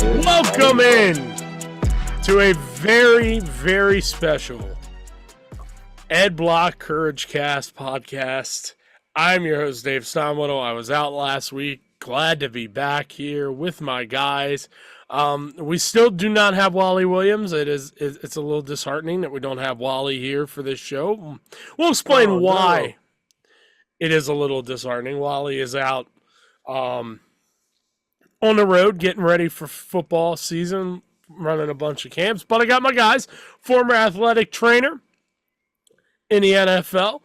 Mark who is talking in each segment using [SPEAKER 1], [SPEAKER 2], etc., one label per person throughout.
[SPEAKER 1] Welcome in to a very, very special Ed Block CourageCast podcast. I'm your host, Dave Steinwedel. I was out last week. Glad to be back here with my guys. We still do not have Wally Williams. It's a little disheartening that we don't have Wally here for this show. We'll explain why it is a little disheartening. Wally is out on the road getting ready for football season, running a bunch of camps. But I got my guys, former athletic trainer in the NFL,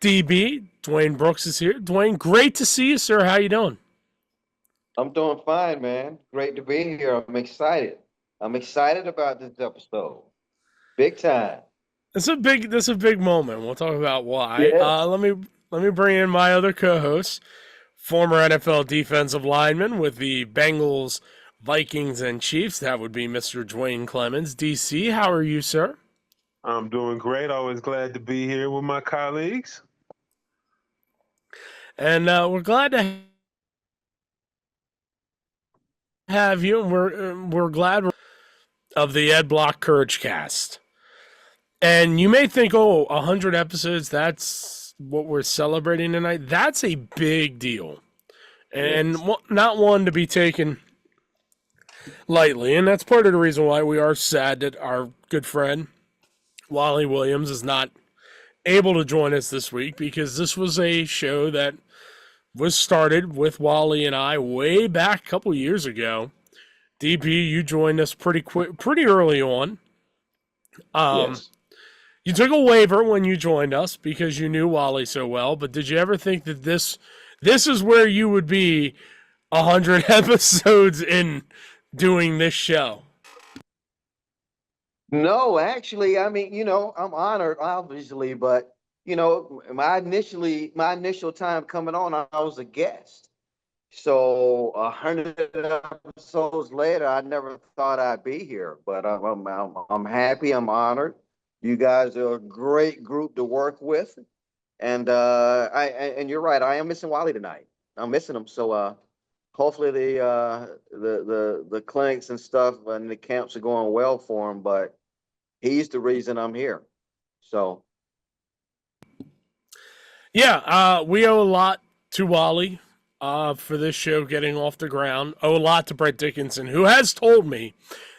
[SPEAKER 1] DB, Duane Brooks is here. Duane, great to see you, sir. How you doing?
[SPEAKER 2] I'm doing fine, man. Great to be here. I'm excited. I'm excited about this episode. Big time.
[SPEAKER 1] This is a big moment. We'll talk about why.
[SPEAKER 2] Yes.
[SPEAKER 1] Let me bring in my other co-host, former NFL defensive lineman with the Bengals, Vikings, and Chiefs. That would be Mr. Duane Clemons. DC, how are you, sir?
[SPEAKER 3] I'm doing great. Always glad to be here with my colleagues.
[SPEAKER 1] And we're glad to have you, and we're glad of the Ed Block CourageCast. And you may think, 100 episodes, that's what we're celebrating tonight. That's a big deal. And not one to be taken lightly. And that's part of the reason why we are sad that our good friend, Wally Williams, is not able to join us this week, because this was a show that was started with Wally and I way back a couple years ago. DP, you joined us pretty early on.
[SPEAKER 2] Yes.
[SPEAKER 1] You took a waiver when you joined us because you knew Wally so well, but did you ever think that this is where you would be 100 episodes in doing this show?
[SPEAKER 2] No, actually, I mean, I'm honored, obviously, but my initial time coming on, I was a guest. So 100 episodes later, I never thought I'd be here, but I'm happy. I'm honored. You guys are a great group to work with, and and you're right. I am missing Wally tonight. I'm missing him. So hopefully the clinics and stuff and the camps are going well for him. But he's the reason I'm here. So
[SPEAKER 1] yeah, we owe a lot to Wally for this show getting off the ground. Owe a lot to Brett Dickinson, who has told me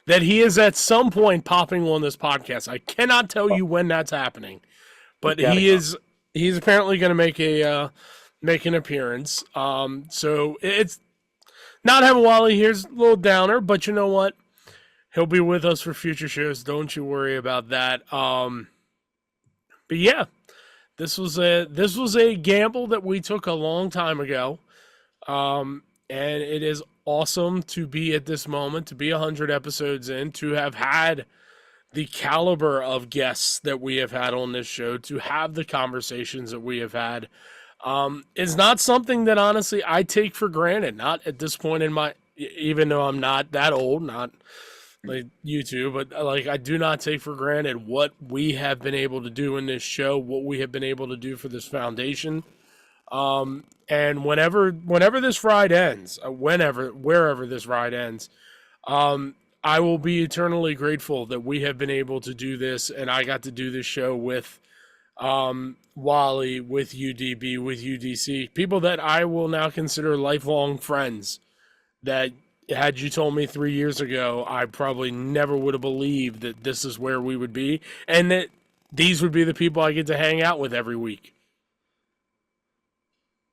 [SPEAKER 1] that he is at some point popping on this podcast. I cannot tell you when that's happening, but he's apparently going to make an appearance. So it's not having Wally here's a little downer, but you know what? He'll be with us for future shows. Don't you worry about that. But yeah, this was a gamble that we took a long time ago. And it is awesome to be at this moment, to be 100 episodes in, to have had the caliber of guests that we have had on this show, to have the conversations that we have had. Is not something that honestly I take for granted. Not at this point in my, even though I'm not that old, not like you two, but like I do not take for granted what we have been able to do in this show, what we have been able to do for this foundation. And whenever this ride ends, wherever this ride ends, I will be eternally grateful that we have been able to do this, and I got to do this show with Wally, with UDB, with UDC, people that I will now consider lifelong friends. That had you told me 3 years ago, I probably never would have believed that this is where we would be, and that these would be the people I get to hang out with every week.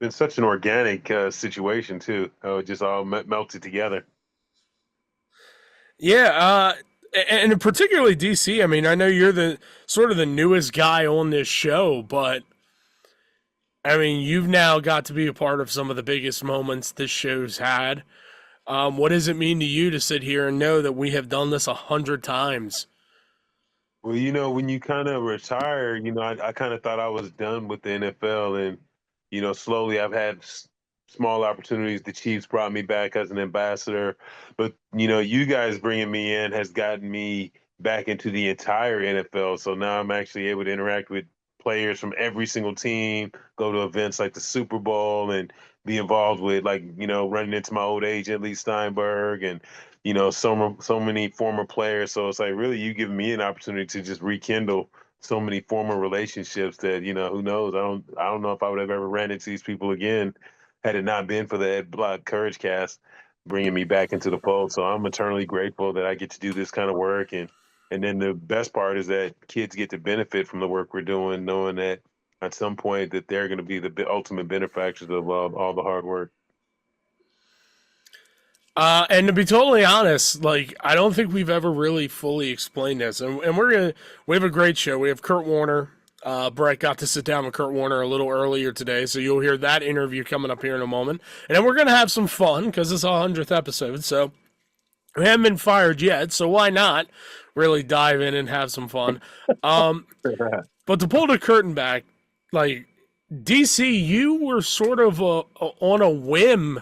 [SPEAKER 3] Been such an organic situation too. Oh, it just all melted together.
[SPEAKER 1] Yeah, and particularly DC. I mean, I know you're the sort of the newest guy on this show, but I mean, you've now got to be a part of some of the biggest moments this show's had. What does it mean to you to sit here and know that we have done this 100 times?
[SPEAKER 3] Well, when you kind of retire, I kind of thought I was done with the NFL, and slowly I've had small opportunities. The Chiefs brought me back as an ambassador, but you guys bringing me in has gotten me back into the entire NFL. So now I'm actually able to interact with players from every single team, go to events like the Super Bowl and be involved with, like, running into my old agent, Lee Steinberg, and, so many former players. So it's like, really, you giving me an opportunity to just rekindle so many former relationships that, who knows? I don't know if I would have ever ran into these people again had it not been for the Ed Block CourageCast bringing me back into the fold. So I'm eternally grateful that I get to do this kind of work. And then the best part is that kids get to benefit from the work we're doing, knowing that at some point that they're going to be the ultimate benefactors of all the hard work.
[SPEAKER 1] And to be totally honest, like, I don't think we've ever really fully explained this. And we have a great show. We have Kurt Warner. Brett got to sit down with Kurt Warner a little earlier today, so you'll hear that interview coming up here in a moment. And then we're going to have some fun because it's our 100th episode, so we haven't been fired yet, so why not really dive in and have some fun? But to pull the curtain back, like, DC, you were sort of on a whim.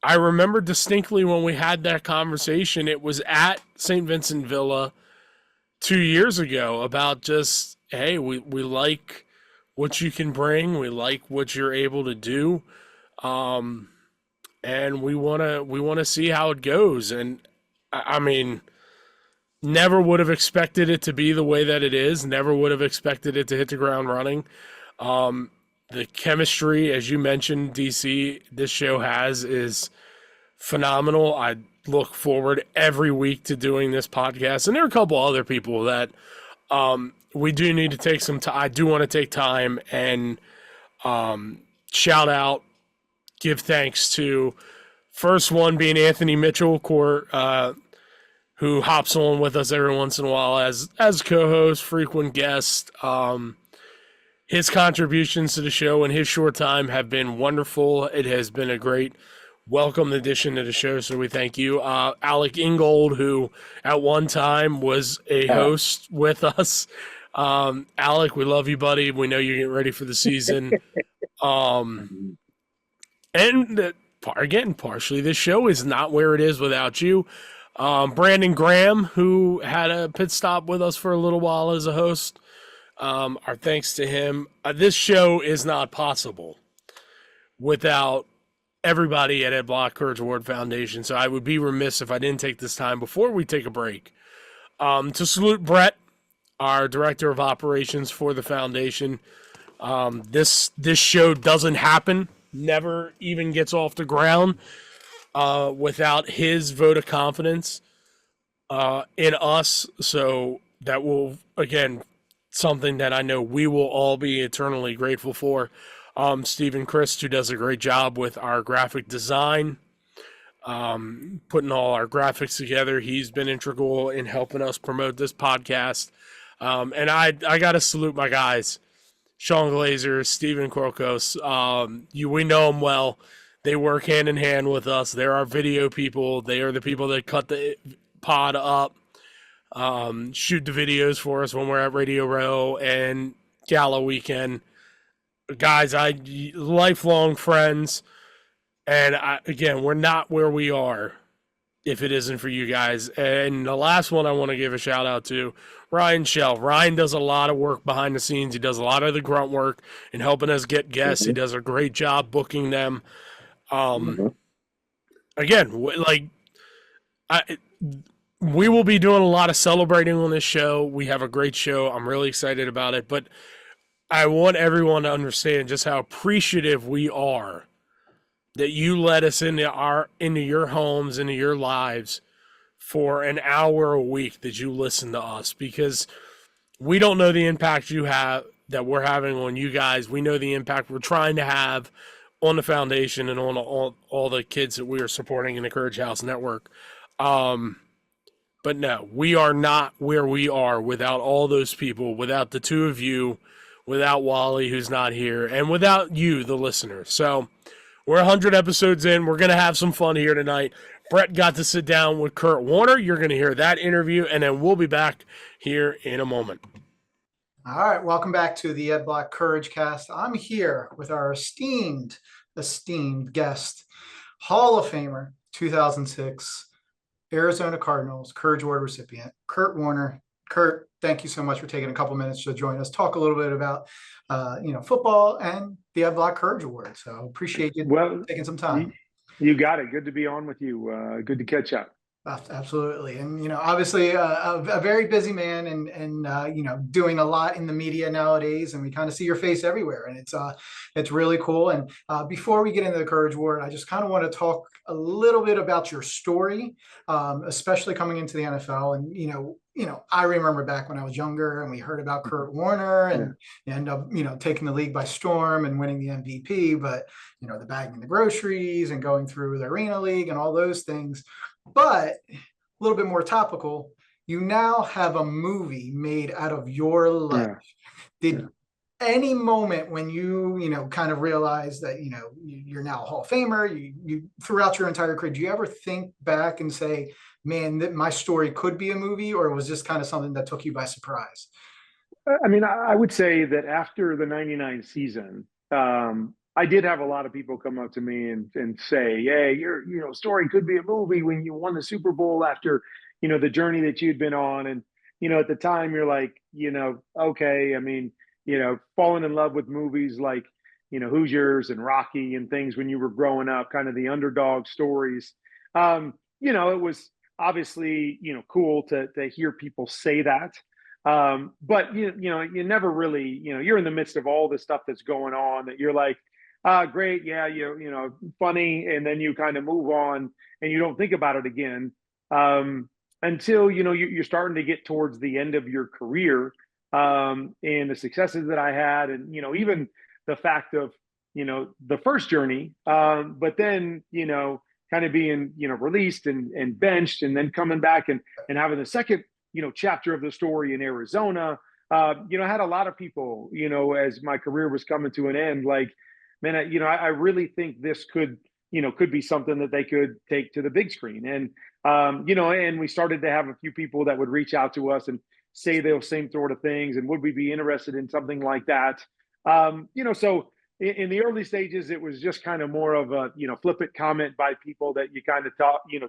[SPEAKER 1] I remember distinctly when we had that conversation. It was at St. Vincent Villa 2 years ago about just, hey, we like what you can bring. We like what you're able to do. And we want to see how it goes. And I mean, never would have expected it to be the way that it is. Never would have expected it to hit the ground running. The chemistry, as you mentioned, DC, this show has is phenomenal. I look forward every week to doing this podcast. And there are a couple other people that we do need to take some time. I do want to take time and shout out, give thanks to, first one being Anthony Mitchell, who hops on with us every once in a while as co-host, frequent guest. His contributions to the show in his short time have been wonderful. It has been a great welcome addition to the show, so we thank you. Alec Ingold, who at one time was a host with us. Alec, we love you, buddy. We know you're getting ready for the season. And again, partially this show is not where it is without you. Brandon Graham, who had a pit stop with us for a little while as a host. Our thanks to him. This show is not possible without everybody at Ed Block Courage Award Foundation. So I would be remiss if I didn't take this time before we take a break to salute Brett, our director of operations for the foundation. This show doesn't happen, never even gets off the ground without his vote of confidence in us. So that will, again, something that I know we will all be eternally grateful for. Stephen Christ, who does a great job with our graphic design, putting all our graphics together. He's been integral in helping us promote this podcast. And I got to salute my guys, Sean Glazer, Stephen Korkos. We know them well. They work hand in hand with us. They're our video people. They are the people that cut the pod up, shoot the videos for us when we're at Radio Row and Gala Weekend. Guys, lifelong friends. And again, we're not where we are if it isn't for you guys. And the last one I want to give a shout out to, Ryan Shell. Ryan does a lot of work behind the scenes. He does a lot of the grunt work and helping us get guests. He does a great job booking them. Again, we will be doing a lot of celebrating on this show. We have a great show. I'm really excited about it. But I want everyone to understand just how appreciative we are that you let us into your homes, into your lives for an hour a week that you listen to us, because we don't know the impact that we're having on you guys. We know the impact we're trying to have on the foundation and on all the kids that we are supporting in the Courage House Network. But no, we are not where we are without all those people, without the two of you, without Wally, who's not here, and without you, the listener. So we're 100 episodes in. We're going to have some fun here tonight. Brett got to sit down with Kurt Warner. You're going to hear that interview, and then we'll be back here in a moment.
[SPEAKER 4] All right, welcome back to the Ed Block CourageCast. I'm here with our esteemed guest, Hall of Famer, 2006, Arizona Cardinals, Courage Award recipient, Kurt Warner. Kurt, thank you so much for taking a couple minutes to join us, talk a little bit about, football and the Ed Block Courage Award. So appreciate you taking some time.
[SPEAKER 5] You got it. Good to be on with you. Good to catch up.
[SPEAKER 4] Absolutely. And, obviously a very busy man and doing a lot in the media nowadays, and we kind of see your face everywhere, and it's really cool. And before we get into the Courage Award, I just kind of want to talk a little bit about your story, especially coming into the NFL. And, I remember back when I was younger and we heard about Kurt Warner and end up, taking the league by storm and winning the MVP, but, the bagging the groceries and going through the Arena League and all those things. But a little bit more topical, you now have a movie made out of your life. Did any moment when you kind of realize that, you're now a Hall of Famer, you throughout your entire career, do you ever think back and say, man, that my story could be a movie, or was this kind of something that took you by surprise?
[SPEAKER 5] I mean, I would say that after the 99 season, I did have a lot of people come up to me and say, "Hey, your story could be a movie when you won the Super Bowl after the journey that you'd been on." And at the time, you're like, okay. I mean, falling in love with movies like Hoosiers and Rocky and things when you were growing up, kind of the underdog stories. It was obviously cool to hear people say that. But you never really you're in the midst of all the stuff that's going on that you're like, great, yeah, funny, and then you kind of move on and you don't think about it again until you're starting to get towards the end of your career, and the successes that I had, and even the fact of the first journey, but then kind of being released and benched, and then coming back and having the second chapter of the story in Arizona. I had a lot of people as my career was coming to an end, like, man, I really think this could be something that they could take to the big screen. And, and we started to have a few people that would reach out to us and say those same sort of things. And would we be interested in something like that? So in the early stages, it was just kind of more of a, flippant comment by people that you kind of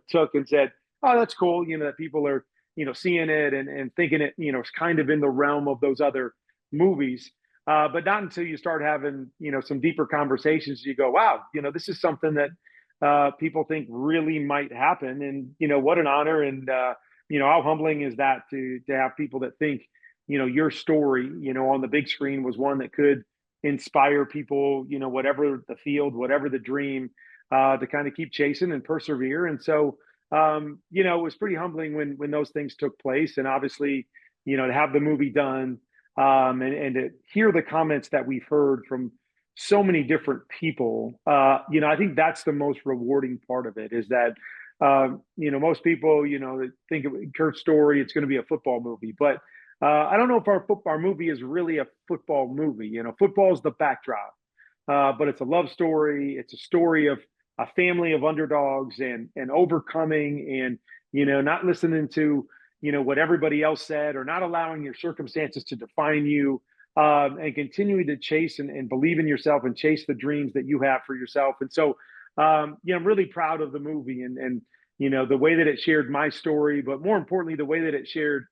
[SPEAKER 5] took and said, oh, that's cool. That people are, seeing it and thinking it, it's kind of in the realm of those other movies. But not until you start having, some deeper conversations, you go, wow, this is something that people think really might happen. And, what an honor. And, how humbling is that to have people that think, your story, on the big screen was one that could inspire people, whatever the field, whatever the dream, to kind of keep chasing and persevere. And so, it was pretty humbling when those things took place. And obviously, to have the movie done, and to hear the comments that we've heard from so many different people, I think that's the most rewarding part of it, is that, most people, think of Kurt's story, it's going to be a football movie, but I don't know if our movie is really a football movie. Football is the backdrop, but it's a love story. It's a story of a family of underdogs and overcoming and, not listening to what everybody else said, or not allowing your circumstances to define you, and continuing to chase and believe in yourself and chase the dreams that you have for yourself. And so, I'm really proud of the movie and the way that it shared my story, but more importantly, the way that it shared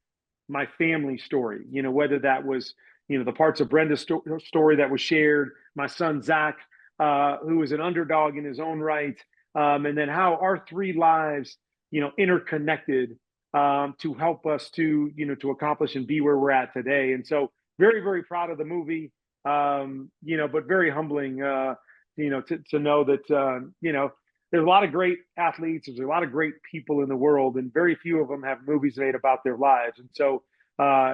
[SPEAKER 5] my family story, whether that was, the parts of Brenda's story that was shared, my son, Zach, who was an underdog in his own right. And then how our three lives, interconnected, to help us to accomplish and be where we're at today. And so very, very proud of the movie, but very humbling, to know that, there's a lot of great athletes. There's a lot of great people in the world, and very few of them have movies made about their lives. And so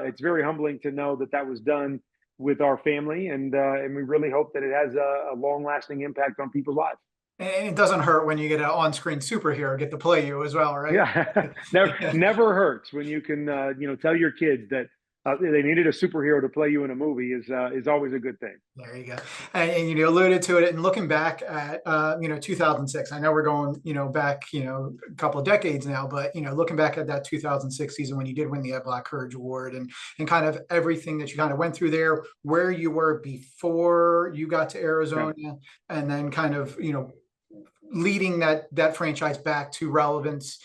[SPEAKER 5] it's very humbling to know that was done with our family. And we really hope that it has a long lasting impact on people's lives.
[SPEAKER 4] And it doesn't hurt when you get an on-screen superhero get to play you as well, right?
[SPEAKER 5] Yeah, never hurts when you can, tell your kids that they needed a superhero to play you in a movie is always a good thing.
[SPEAKER 4] There you go. And you alluded to it, and looking back at 2006, I know we're going back a couple of decades now, but looking back at that 2006 season when you did win the Ed Block Courage Award, and kind of everything that you kind of went through there, where you were before you got to Arizona, and then kind of leading that franchise back to relevance,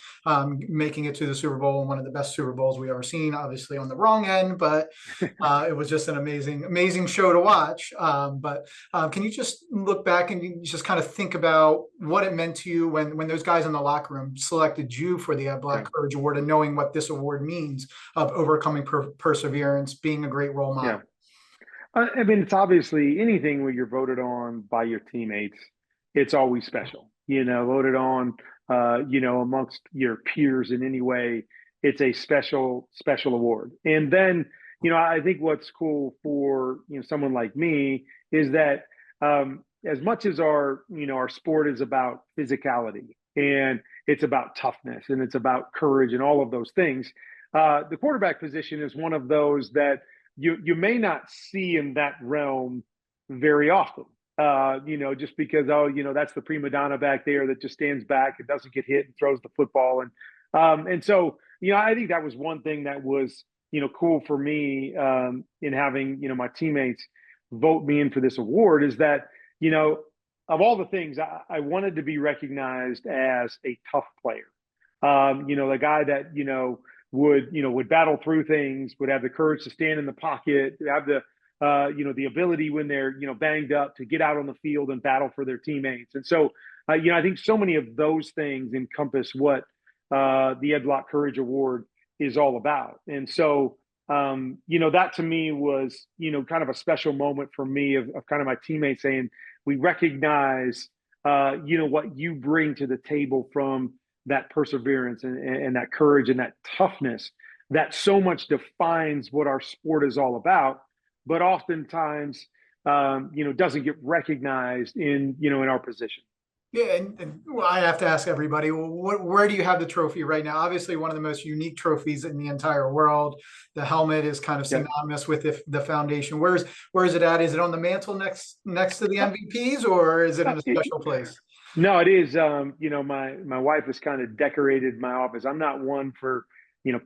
[SPEAKER 4] making it to the Super Bowl, and one of the best Super Bowls we ever seen. Obviously on the wrong end, but it was just an amazing show to watch. But can you just look back and you just kind of think about what it meant to you when those guys in the locker room selected you for the Ed Block Courage Award, and knowing what this award means of overcoming perseverance, being a great role model?
[SPEAKER 5] Yeah. I mean, it's obviously anything where you're voted on by your teammates, it's always special. Voted on, amongst your peers in any way, it's a special award. And then, I think what's cool for someone like me is that as much as our sport is about physicality and it's about toughness and it's about courage and all of those things, the quarterback position is one of those that you may not see in that realm very often, just because, that's the prima donna back there that just stands back and doesn't get hit and throws the football. And so, I think that was one thing that was, cool for me in having, my teammates vote me in for this award, is that, of all the things, I wanted to be recognized as a tough player. The guy that, would battle through things, would have the courage to stand in the pocket, have the the ability when they're banged up to get out on the field and battle for their teammates. And so I think so many of those things encompass what the Ed Block Courage Award is all about. And so that to me was kind of a special moment for me of kind of my teammates saying, we recognize what you bring to the table from that perseverance and that courage and that toughness that so much defines what our sport is all about, but oftentimes, doesn't get recognized in our position.
[SPEAKER 4] Yeah, and I have to ask everybody, where do you have the trophy right now? Obviously, one of the most unique trophies in the entire world. The helmet is kind of synonymous with the foundation. Where is it at? Is it on the mantle next to the MVPs, or is it in a special place?
[SPEAKER 5] No, it is. My wife has kind of decorated my office. I'm not one for,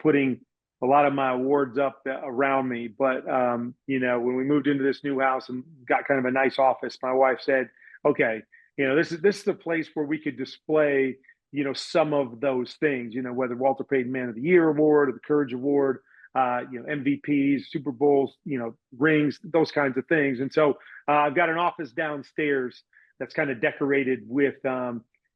[SPEAKER 5] putting a lot of my awards up around me. But, when we moved into this new house and got kind of a nice office, my wife said, okay, this is the place where we could display, some of those things, whether Walter Payton Man of the Year Award or the Courage Award, MVPs, Super Bowls, rings, those kinds of things. And so I've got an office downstairs that's kind of decorated with,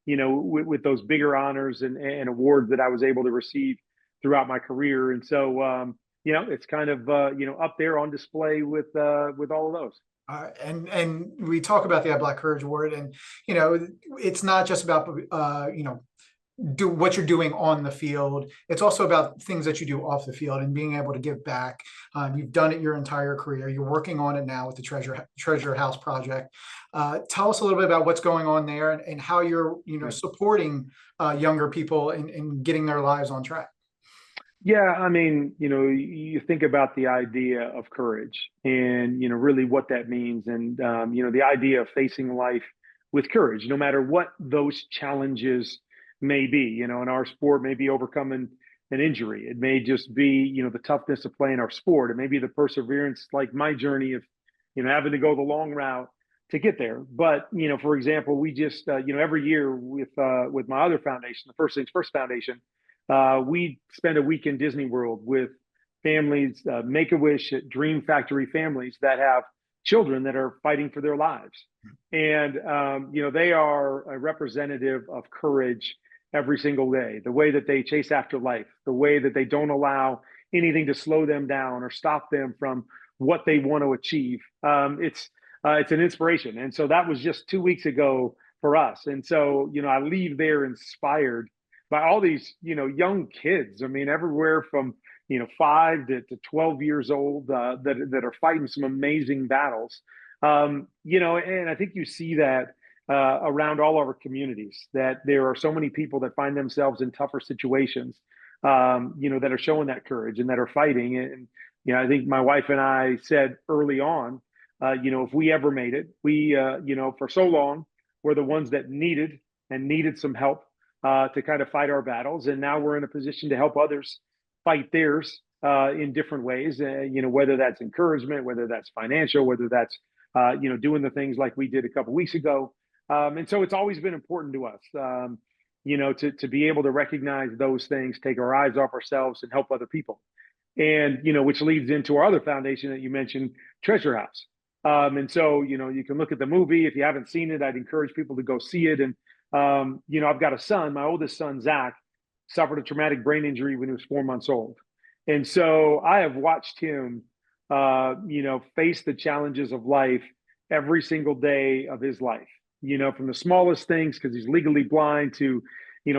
[SPEAKER 5] with those bigger honors and awards that I was able to receive throughout my career. And so, it's kind of, up there on display with all of those.
[SPEAKER 4] And we talk about the Ed Block Courage Award, and it's not just about do what you're doing on the field. It's also about things that you do off the field and being able to give back. You've done it your entire career. You're working on it now with the Treasure House Project. Tell us a little bit about what's going on there and how you're supporting younger people in getting their lives on track.
[SPEAKER 5] Yeah, I mean, you think about the idea of courage and, really what that means. And, the idea of facing life with courage, no matter what those challenges may be, in our sport, may be overcoming an injury. It may just be, the toughness of playing our sport. It may be the perseverance, like my journey of, having to go the long route to get there. But, for example, we just, every year with my other foundation, the First Things First Foundation, we spend a week in Disney World with families, Make-A-Wish, Dream Factory families that have children that are fighting for their lives. And, they are a representative of courage every single day, the way that they chase after life, the way that they don't allow anything to slow them down or stop them from what they want to achieve. It's an inspiration. And so that was just 2 weeks ago for us. And so, I leave there inspired by all these, young kids. I mean, everywhere from, 5 to 12 years old that are fighting some amazing battles. And I think you see that around all of our communities, that there are so many people that find themselves in tougher situations, that are showing that courage and that are fighting. And, I think my wife and I said early on, if we ever made it, we, for so long, were the ones that needed some help to kind of fight our battles. And now we're in a position to help others fight theirs in different ways, whether that's encouragement, whether that's financial, whether that's, doing the things like we did a couple of weeks ago. And so it's always been important to us, to be able to recognize those things, take our eyes off ourselves and help other people. And, which leads into our other foundation that you mentioned, Treasure House. And so, you can look at the movie. If you haven't seen it, I'd encourage people to go see it. And, I've got a son, my oldest son, Zach, suffered a traumatic brain injury when he was 4 months old. And so I have watched him, face the challenges of life every single day of his life, from the smallest things, because he's legally blind, to,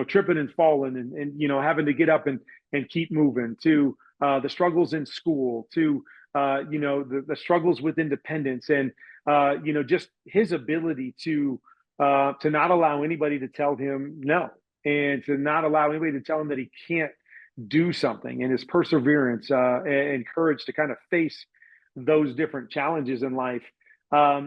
[SPEAKER 5] tripping and falling and having to get up and keep moving, to the struggles in school, to, the struggles with independence, and, just his ability to not allow anybody to tell him no, and to not allow anybody to tell him that he can't do something, and his perseverance and courage to kind of face those different challenges in life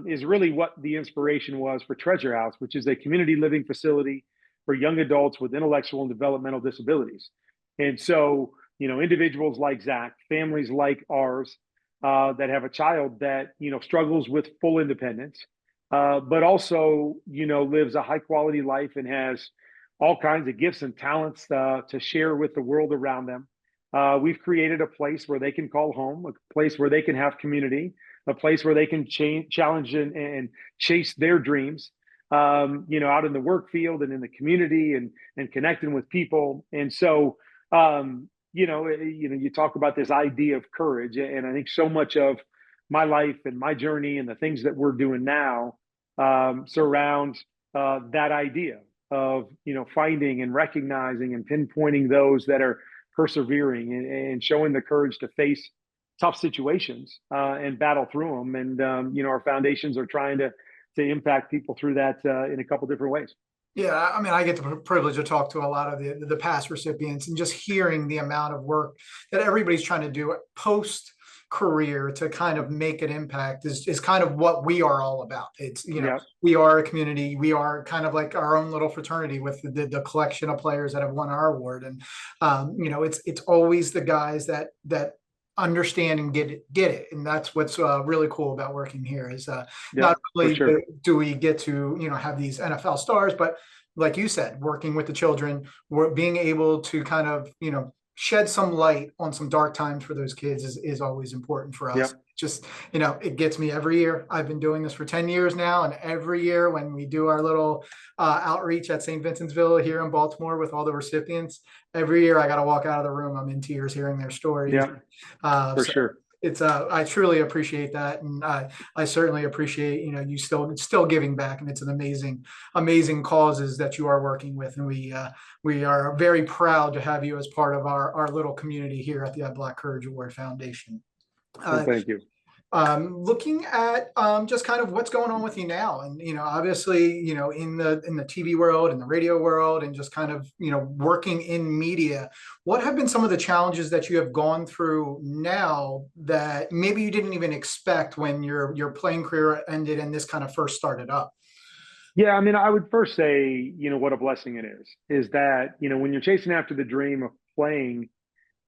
[SPEAKER 5] is really what the inspiration was for Treasure House, which is a community living facility for young adults with intellectual and developmental disabilities. And so, individuals like Zach, families like ours that have a child that, struggles with full independence, but also, lives a high quality life and has all kinds of gifts and talents to share with the world around them. We've created a place where they can call home, a place where they can have community, a place where they can challenge and chase their dreams, out in the work field and in the community, and connecting with people. And so, you talk about this idea of courage, and I think so much of my life and my journey and the things that we're doing now surround that idea of, finding and recognizing and pinpointing those that are persevering and showing the courage to face tough situations and battle through them. And, our foundations are trying to impact people through that in a couple different ways.
[SPEAKER 4] Yeah, I mean, I get the privilege to talk to a lot of the past recipients, and just hearing the amount of work that everybody's trying to do post career to kind of make an impact is kind of what we are all about. It's, we are a community. We are kind of like our own little fraternity with the collection of players that have won our award. And, it's always the guys that understand and get it. And that's what's really cool about working here is not only do we get to, have these NFL stars, but like you said, working with the children, we're being able to kind of, shed some light on some dark times for those kids is always important for us.
[SPEAKER 5] Yep.
[SPEAKER 4] Just, it gets me every year. I've been doing this for 10 years now. And every year when we do our little outreach at St. Vincent'sville here in Baltimore with all the recipients, every year I got to walk out of the room. I'm in tears hearing their stories.
[SPEAKER 5] Yeah, for sure.
[SPEAKER 4] It's I truly appreciate that. And I certainly appreciate, you still giving back, and it's an amazing causes that you are working with. And we are very proud to have you as part of our little community here at the Ed Block Courage Award Foundation.
[SPEAKER 5] Thank you.
[SPEAKER 4] Looking at just kind of what's going on with you now, and obviously in the TV world and the radio world, and just kind of working in media, what have been some of the challenges that you have gone through now that maybe you didn't even expect when your playing career ended and this kind of first started up?
[SPEAKER 5] Yeah, I mean, I would first say, what a blessing it is that, when you're chasing after the dream of playing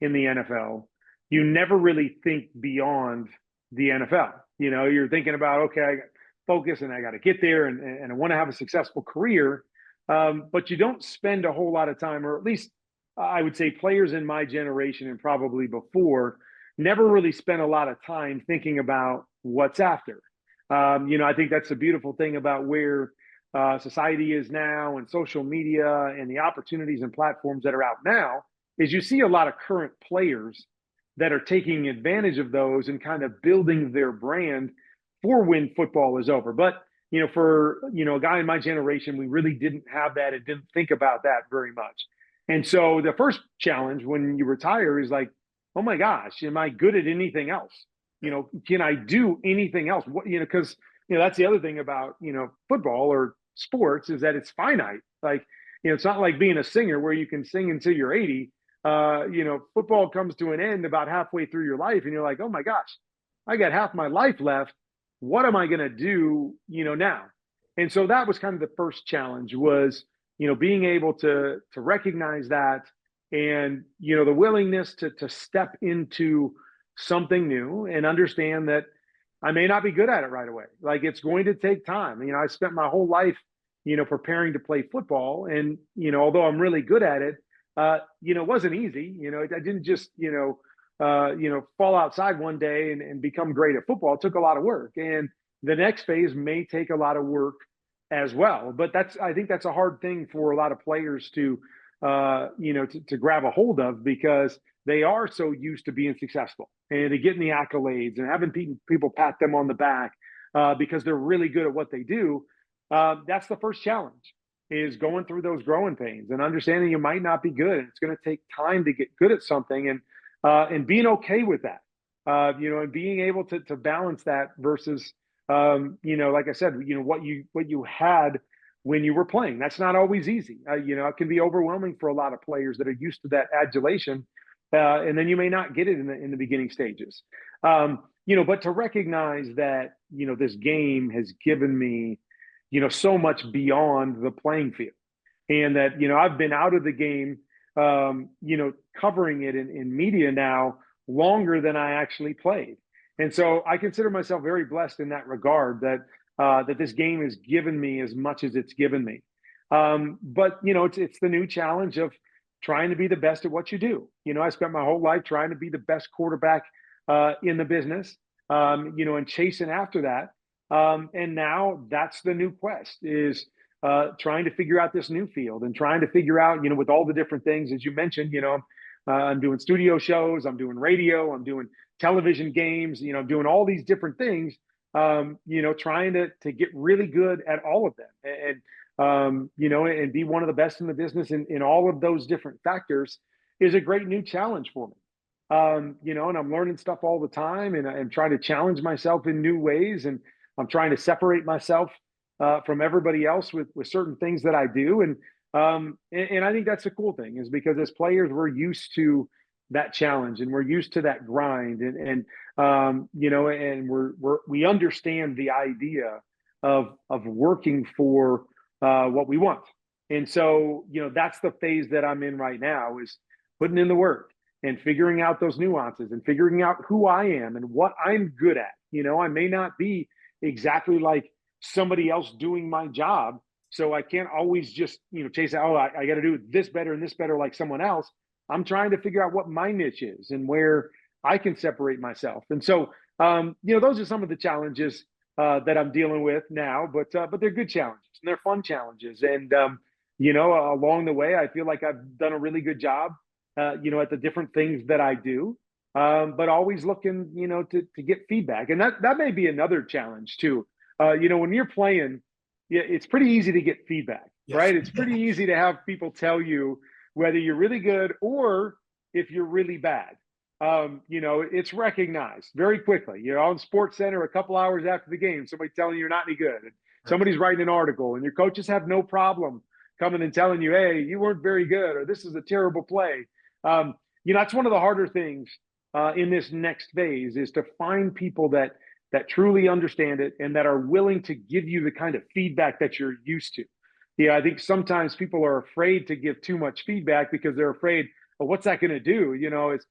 [SPEAKER 5] in the NFL, you never really think beyond the NFL. You're thinking about, okay, I got focus and I got to get there, and I want to have a successful career. But you don't spend a whole lot of time, or at least I would say players in my generation and probably before never really spent a lot of time thinking about what's after. I think that's the beautiful thing about where society is now, and social media and the opportunities and platforms that are out now, is you see a lot of current players that are taking advantage of those and kind of building their brand for when football is over. But, for, a guy in my generation, we really didn't have that and didn't think about that very much. And so the first challenge when you retire is like, oh my gosh, am I good at anything else? Can I do anything else? What, because, that's the other thing about, football or sports, is that it's finite. Like, it's not like being a singer where you can sing until you're 80. Football comes to an end about halfway through your life, and you're like, oh my gosh, I got half my life left. What am I going to do, now? And so that was kind of the first challenge, was, being able to recognize that, and, the willingness to step into something new and understand that I may not be good at it right away. Like, it's going to take time. I spent my whole life, preparing to play football. And, although I'm really good at it, it wasn't easy. I didn't just, fall outside one day and become great at football. It took a lot of work. And the next phase may take a lot of work as well. But I think that's a hard thing for a lot of players to grab a hold of, because they are so used to being successful and to getting the accolades and having people pat them on the back because they're really good at what they do. That's the first challenge, is going through those growing pains and understanding you might not be good. It's going to take time to get good at something, and being okay with that, and being able to balance that versus, like I said, what you had when you were playing. That's not always easy. It can be overwhelming for a lot of players that are used to that adulation. And then you may not get it in the beginning stages. But to recognize that, this game has given me, so much beyond the playing field, and that, I've been out of the game, covering it in media now longer than I actually played. And so I consider myself very blessed in that regard, that this game has given me as much as it's given me. But, it's the new challenge of trying to be the best at what you do. I spent my whole life trying to be the best quarterback in the business, and chasing after that. And now that's the new quest, is trying to figure out this new field and trying to figure out, with all the different things, as you mentioned, I'm doing studio shows, I'm doing radio, I'm doing television games, I'm doing all these different things, trying to get really good at all of them. And be one of the best in the business in all of those different factors is a great new challenge for me. And I'm learning stuff all the time, and I'm trying to challenge myself in new ways, and I'm trying to separate myself from everybody else with certain things that I do. And I think that's the cool thing, is because as players, we're used to that challenge, and we're used to that grind, and we understand the idea of working for what we want. And so, that's the phase that I'm in right now, is putting in the work and figuring out those nuances and figuring out who I am and what I'm good at. I may not be exactly like somebody else doing my job, so I can't always just, chase out, I got to do this better and this better like someone else. I'm trying to figure out what my niche is and where I can separate myself. And so, those are some of the challenges that I'm dealing with now, but they're good challenges and they're fun challenges. And, along the way, I feel like I've done a really good job, at the different things that I do, but always looking, to get feedback. And that may be another challenge too. When you're playing, it's pretty easy to get feedback, yes. Right? It's pretty easy to have people tell you whether you're really good or if you're really bad. It's recognized very quickly. On Sports Center, a couple hours after the game, somebody telling you you're not any good. And somebody's writing an article, and your coaches have no problem coming and telling you, hey, you weren't very good, or this is a terrible play. That's one of the harder things in this next phase, is to find people that truly understand it and that are willing to give you the kind of feedback that you're used to. I think sometimes people are afraid to give too much feedback because they're afraid, well, what's that going to do? Is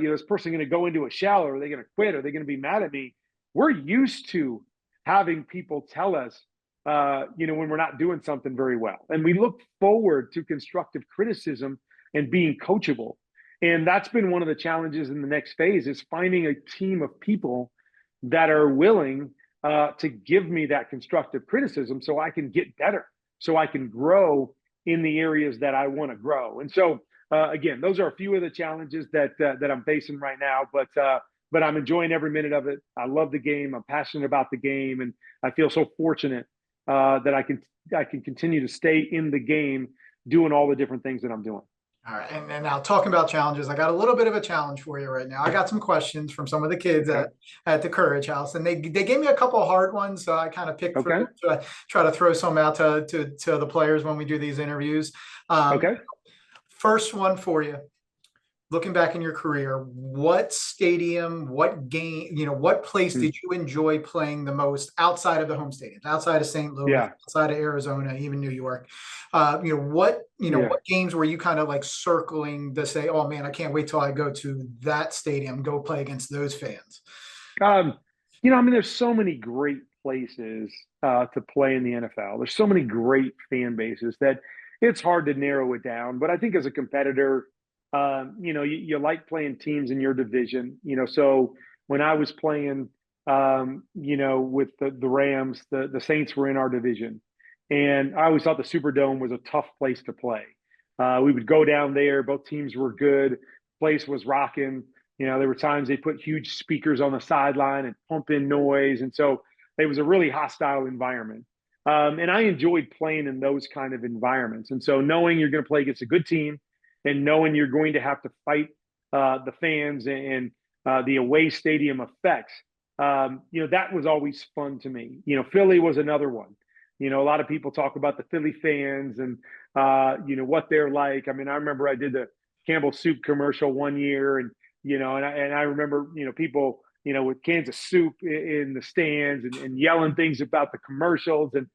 [SPEAKER 5] this person going to go into a shell, or are they going to quit? Are they going to be mad at me? We're used to having people tell us, when we're not doing something very well. And we look forward to constructive criticism and being coachable. And that's been one of the challenges in the next phase, is finding a team of people that are willing to give me that constructive criticism so I can get better, so I can grow in the areas that I want to grow. And so, again, those are a few of the challenges that I'm facing right now, but I'm enjoying every minute of it. I love the game. I'm passionate about the game, and I feel so fortunate that I can continue to stay in the game, doing all the different things that I'm doing.
[SPEAKER 4] All right. And now, talking about challenges, I got a little bit of a challenge for you right now. I got some questions from some of the kids at the Courage House, and they gave me a couple of hard ones. So I kind of picked through to try to throw some out to the players when we do these interviews. First one for you. Looking back in your career, what stadium, what game, what place did you enjoy playing the most outside of the home stadiums, outside of St. Louis, outside of Arizona, even New York? What games were you kind of like circling to say, oh man, I can't wait till I go to that stadium, go play against those fans?
[SPEAKER 5] There's so many great places to play in the NFL. There's so many great fan bases that it's hard to narrow it down. But I think as a competitor, you like playing teams in your division. So when I was playing, with the Rams, the Saints were in our division, and I always thought the Superdome was a tough place to play. We would go down there. Both teams were good. Place was rocking. There were times they put huge speakers on the sideline and pump in noise. And so it was a really hostile environment. And I enjoyed playing in those kind of environments. And so knowing you're going to play against a good team and knowing you're going to have to fight the fans and the away stadium effects, that was always fun to me. Philly was another one. A lot of people talk about the Philly fans and, what they're like. I mean, I remember I did the Campbell Soup commercial one year and I remember, people, with cans of soup in the stands and yelling things about the commercials. And,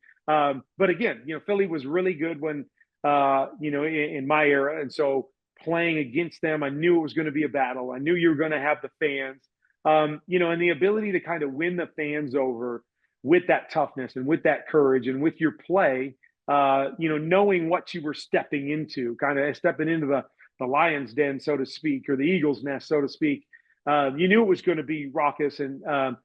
[SPEAKER 5] but again, Philly was really good when, in my era. And so playing against them, I knew it was going to be a battle. I knew you were going to have the fans, and the ability to kind of win the fans over with that toughness and with that courage and with your play, knowing what you were stepping into, kind of stepping into the lion's den, so to speak, or the eagle's nest, so to speak. You knew it was going to be raucous, and and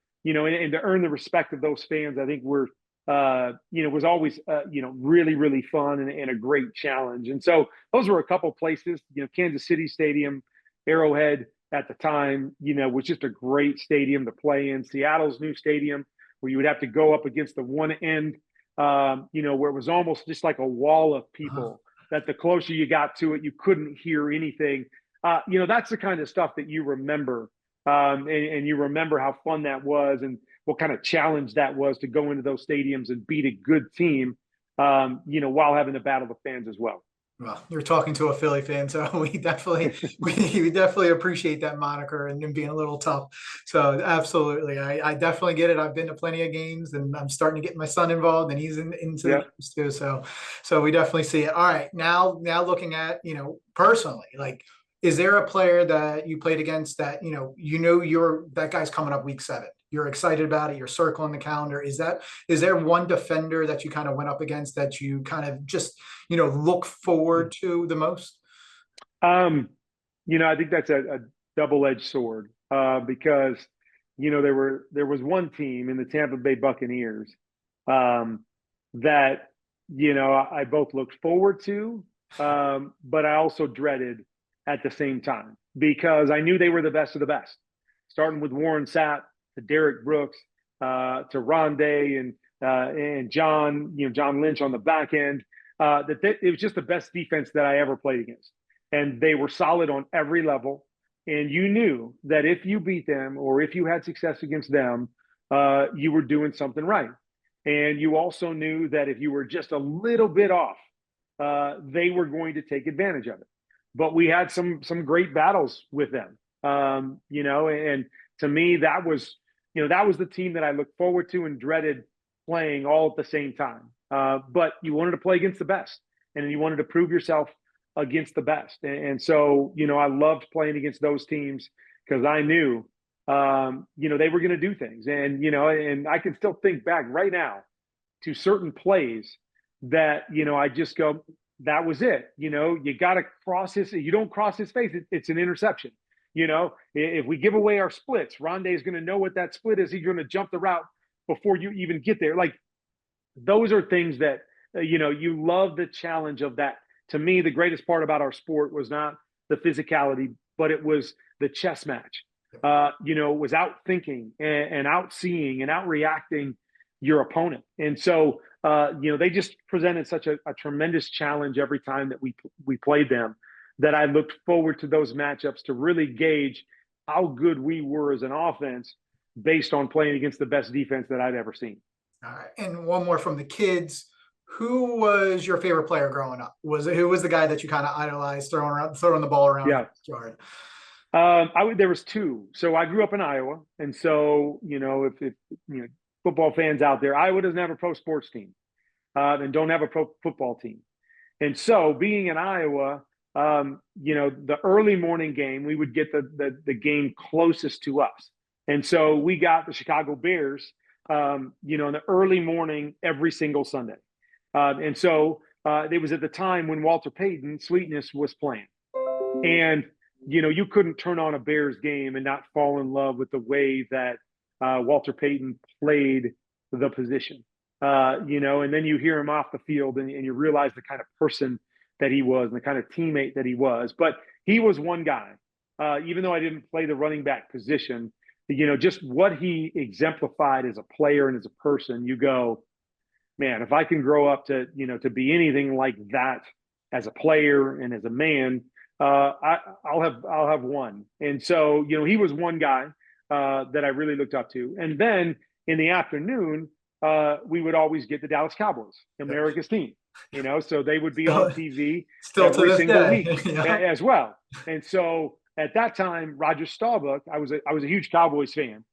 [SPEAKER 5] to earn the respect of those fans, I think was always really, really fun and a great challenge. And so those were a couple places. Kansas City Stadium, Arrowhead at the time, was just a great stadium to play in. Seattle's new stadium, where you would have to go up against the one end, where it was almost just like a wall of people. That the closer you got to it, you couldn't hear anything. That's the kind of stuff that you remember, and you remember how fun that was and what kind of challenge that was to go into those stadiums and beat a good team, while having to battle the fans as well.
[SPEAKER 4] Well, you're talking to a Philly fan, so we definitely appreciate that moniker and being a little tough. So absolutely, I definitely get it. I've been to plenty of games, and I'm starting to get my son involved, and he's into the games too. So we definitely see it. All right, now looking at personally, like, is there a player that you played against that you're that guy's coming up week 7? You're excited about it. You're circling the calendar. Is there one defender that you kind of went up against that you kind of just, look forward to the most?
[SPEAKER 5] I think that's a double-edged sword, because, there was one team in the Tampa Bay Buccaneers, that, I both looked forward to, but I also dreaded at the same time, because I knew they were the best of the best, starting with Warren Sapp to Derek Brooks, to Rondé and John Lynch on the back end. It was just the best defense that I ever played against, and they were solid on every level. And you knew that if you beat them or if you had success against them, you were doing something right. And you also knew that if you were just a little bit off, they were going to take advantage of it. But we had some great battles with them, and to me, that was the team that I looked forward to and dreaded playing all at the same time. But you wanted to play against the best, and you wanted to prove yourself against the best. And so, I loved playing against those teams because I knew, they were going to do things. And, and I can still think back right now to certain plays that, I just go, that was it. You got to you don't cross his face, it's an interception. If we give away our splits, Rondé is going to know what that split is. He's going to jump the route before you even get there. Like, those are things that, you love the challenge of that. To me, the greatest part about our sport was not the physicality, but it was the chess match. It was out thinking and out seeing and out reacting your opponent. And so, they just presented such a tremendous challenge every time that we played them, that I looked forward to those matchups to really gauge how good we were as an offense based on playing against the best defense that I'd ever seen.
[SPEAKER 4] All right. And one more from the kids. Who was your favorite player growing up? Who was the guy that you kind of idolized, throwing the ball around?
[SPEAKER 5] Yeah. There was two. So I grew up in Iowa. And so, if football fans out there, Iowa doesn't have a pro sports team, and don't have a pro football team. And so being in Iowa, the early morning game, we would get the game closest to us. And so we got the Chicago Bears in the early morning every single Sunday. And so it was at the time when Walter Payton, Sweetness, was playing. And, you couldn't turn on a Bears game and not fall in love with the way that Walter Payton played the position. And then you hear him off the field and you realize the kind of person that he was and the kind of teammate that he was. But he was one guy, even though I didn't play the running back position, just what he exemplified as a player and as a person, you go, man, if I can grow up to be anything like that as a player and as a man, I'll have won. And so, he was one guy that I really looked up to. And then in the afternoon, we would always get the Dallas Cowboys, America's team, so they would be on TV every single week as well. And so at that time, Roger Staubach, I was a huge Cowboys fan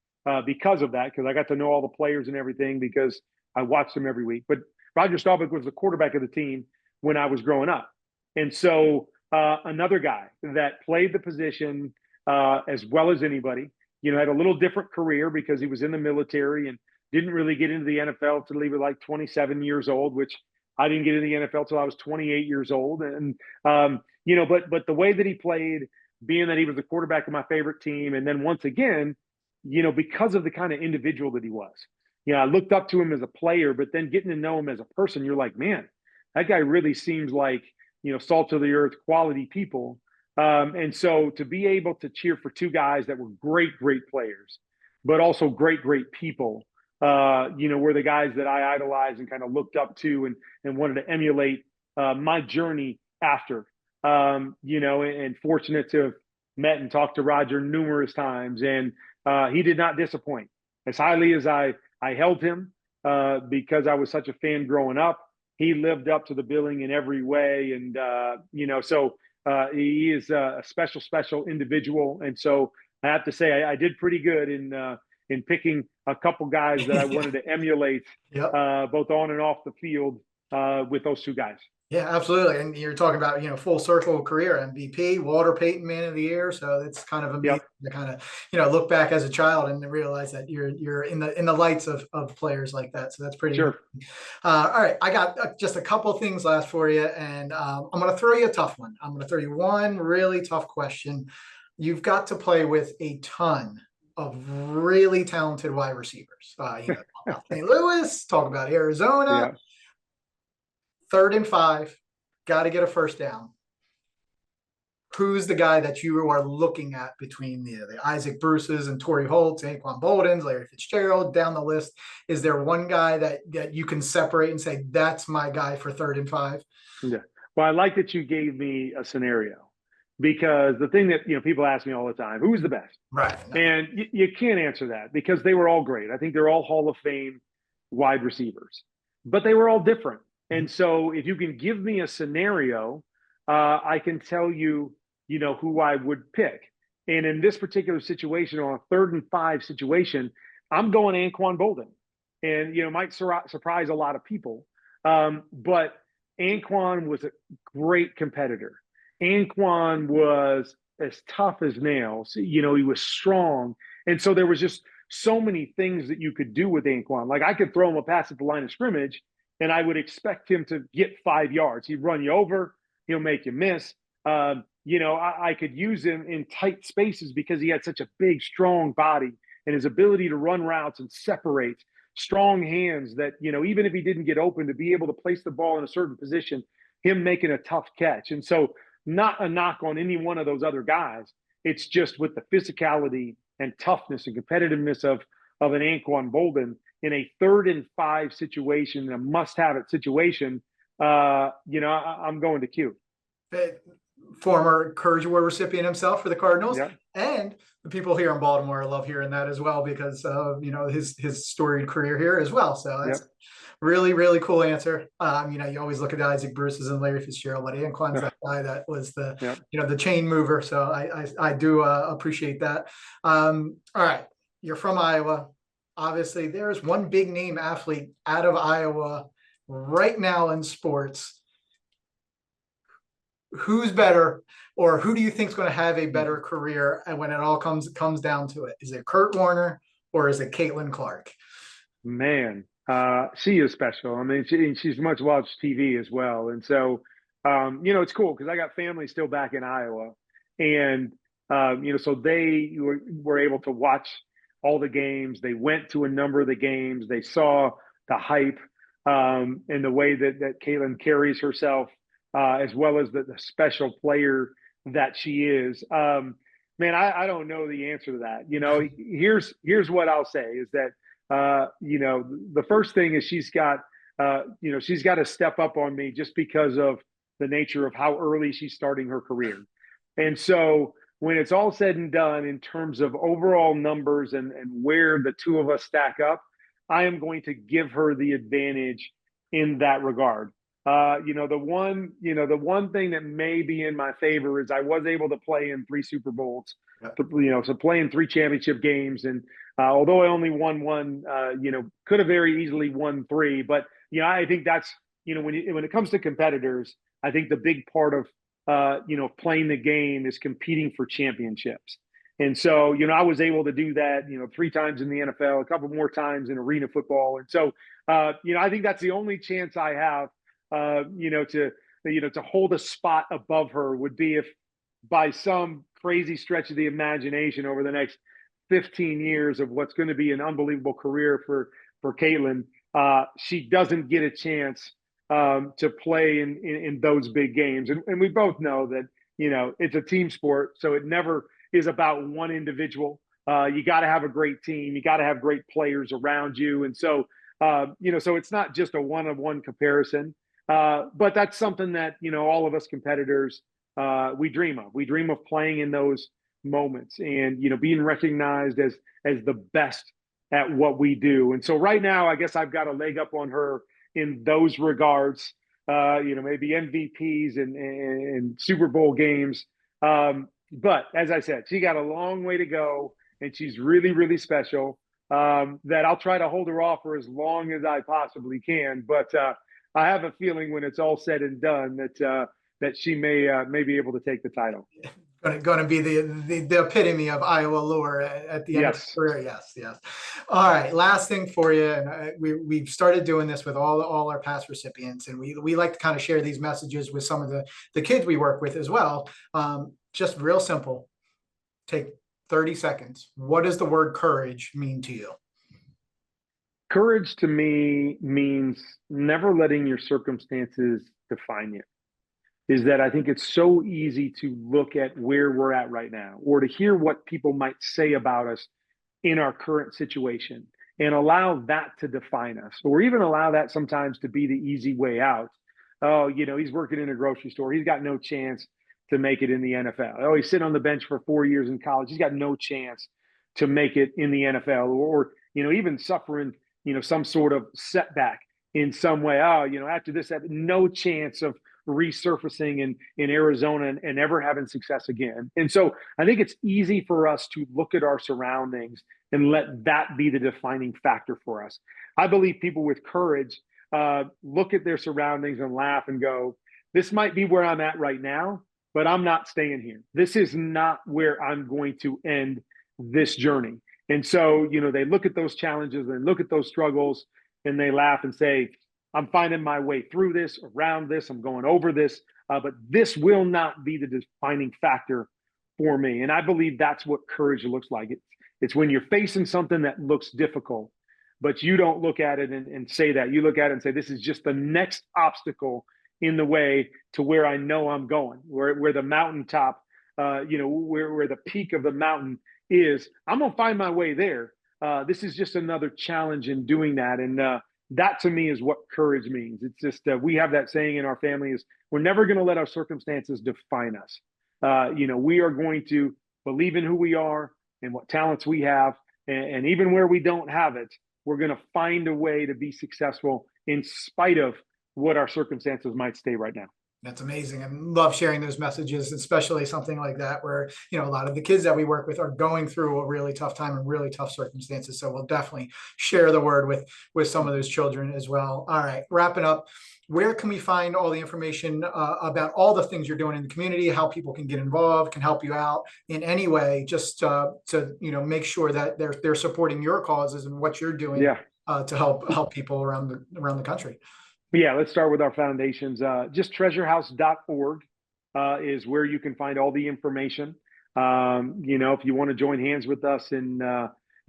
[SPEAKER 5] because of that, because I got to know all the players and everything because I watched them every week. But Roger Staubach was the quarterback of the team when I was growing up. And so another guy that played the position as well as anybody, had a little different career because he was in the military and didn't really get into the NFL till he was like 27 years old, which I didn't get into the NFL till I was 28 years old. And, but the way that he played, being that he was the quarterback of my favorite team. And then once again, because of the kind of individual that he was, I looked up to him as a player, but then getting to know him as a person, you're like, man, that guy really seems like, salt of the earth, quality people. And so to be able to cheer for two guys that were great players, but also great people, were the guys that I idolized and kind of looked up to and wanted to emulate my journey after, and fortunate to have met and talked to Roger numerous times. And he did not disappoint. As highly as I held him because I was such a fan growing up, he lived up to the billing in every way. And, so he is a special individual. And so I have to say, I did pretty good in picking a couple guys that I wanted to emulate, both on and off the field with those two guys.
[SPEAKER 4] Yeah, absolutely. And you're talking about, full circle career, MVP, Walter Payton, Man of the Year. So it's kind of amazing to kind of, look back as a child and realize that you're in the lights of players like that. So that's pretty
[SPEAKER 5] sure.
[SPEAKER 4] All right. I got just a couple of things last for you. And I'm going to throw you a tough one. I'm going to throw you one really tough question. You've got to play with a ton of really talented wide receivers. Talk about St. Louis, talk about Arizona. 3rd and 5, got to get a first down. Who's the guy that you are looking at between the Isaac Bruces and Torrey Holtz, Anquan Boldens, Larry Fitzgerald, down the list? Is there one guy that you can separate and say, that's my guy for 3rd and 5?
[SPEAKER 5] Yeah. Well, I like that you gave me a scenario, because the thing that, people ask me all the time, who's the best?
[SPEAKER 4] Right.
[SPEAKER 5] And you can't answer that because they were all great. I think they're all Hall of Fame wide receivers, but they were all different. And so if you can give me a scenario, I can tell you, who I would pick. And in this particular situation, on a 3rd and 5 situation, I'm going Anquan Boldin. And, might surprise a lot of people. But Anquan was a great competitor. Anquan was as tough as nails. He was strong. And so there was just so many things that you could do with Anquan. Like I could throw him a pass at the line of scrimmage, and I would expect him to get 5 yards. He'd run you over. He'll make you miss. I could use him in tight spaces because he had such a big, strong body, and his ability to run routes and separate, strong hands that, even if he didn't get open, to be able to place the ball in a certain position, him making a tough catch. And so not a knock on any one of those other guys. It's just with the physicality and toughness and competitiveness of an Anquan Boldin, in a 3rd and 5 situation, a must-have-it situation, I'm going to Q.
[SPEAKER 4] Former Courage Award recipient himself for the Cardinals, and the people here in Baltimore love hearing that as well because of his storied career here as well. So that's really, really cool answer. You always look at Isaac Bruce's and Larry Fitzgerald, but Anquan's that guy that was the the chain mover. So I do appreciate that. All right, you're from Iowa. Obviously, there's one big name athlete out of Iowa right now in sports. Who's better, or who do you think is going to have a better career when it all comes down to it? Is it Kurt Warner or is it Caitlin Clark?
[SPEAKER 5] Man, she is special. I mean, she's much watched TV as well, and so it's cool because I got family still back in Iowa, and so they were able to watch all the games. They went to a number of the games. They saw the hype and the way that Caitlin carries herself, as well as the special player that she is. Man, I don't know the answer to that. Here's what I'll say is that the first thing is she's got to step up on me just because of the nature of how early she's starting her career. And so when it's all said and done in terms of overall numbers and where the two of us stack up, I am going to give her the advantage in that regard. The one thing that may be in my favor is I was able to play in 3 Super Bowls, so play in 3 championship games. And although I only won 1, could have very easily won 3. But, I think that's, when it comes to competitors, I think the big part of, playing the game is competing for championships. And so, I was able to do that, 3 times in the NFL, a couple more times in arena football. And so, I think that's the only chance I have, to hold a spot above her would be if by some crazy stretch of the imagination over the next 15 years of what's going to be an unbelievable career for Caitlin, she doesn't get a chance to play in those big games. And we both know that, it's a team sport. So it never is about one individual. You got to have a great team. You got to have great players around you. And so, so it's not just a one-on-one comparison. But that's something that, all of us competitors, we dream of. We dream of playing in those moments and, being recognized as the best at what we do. And so right now, I guess I've got a leg up on her in those regards, maybe MVPs and Super Bowl games. But as I said, she got a long way to go and she's really, really special, that I'll try to hold her off for as long as I possibly can. But, I have a feeling when it's all said and done that she may be able to take the title.
[SPEAKER 4] Going to be the epitome of Iowa lore at the end of the career. Yes. All right. Last thing for you, and we've started doing this with all our past recipients, and we like to kind of share these messages with some of the kids we work with as well. Just real simple. Take 30 seconds. What does the word courage mean to you?
[SPEAKER 5] Courage to me means never letting your circumstances define you. Is that I think it's so easy to look at where we're at right now or to hear what people might say about us in our current situation and allow that to define us, or even allow that sometimes to be the easy way out. Oh, he's working in a grocery store. He's got no chance to make it in the NFL. Oh, he's sitting on the bench for 4 years in college. He's got no chance to make it in the NFL, or even suffering some sort of setback in some way. Oh, after this, no chance of resurfacing in Arizona and ever having success again. And so I think it's easy for us to look at our surroundings and let that be the defining factor for us. I believe people with courage look at their surroundings and laugh and go, this might be where I'm at right now, but I'm not staying here. This is not where I'm going to end this journey. And so, they look at those challenges and look at those struggles and they laugh and say, I'm finding my way through this, around this, I'm going over this, but this will not be the defining factor for me. And I believe that's what courage looks like. It's when you're facing something that looks difficult, but you don't look at it and say that. You look at it and say, this is just the next obstacle in the way to where I know I'm going, where the mountaintop, where the peak of the mountain is. I'm going to find my way there. This is just another challenge in doing that. And that to me is what courage means. It's just, we have that saying in our family is we're never going to let our circumstances define us. We are going to believe in who we are and what talents we have. And even where we don't have it, we're going to find a way to be successful in spite of what our circumstances might stay right now.
[SPEAKER 4] That's amazing. I love sharing those messages, especially something like that where, a lot of the kids that we work with are going through a really tough time and really tough circumstances. So we'll definitely share the word with some of those children as well. All right, wrapping up. Where can we find all the information about all the things you're doing in the community, how people can get involved, can help you out in any way, just to make sure that they're supporting your causes and what you're doing?
[SPEAKER 5] Yeah.
[SPEAKER 4] to help people around the country.
[SPEAKER 5] Yeah, let's start with our foundations. Just treasurehouse.org is where you can find all the information. If you want to join hands with us in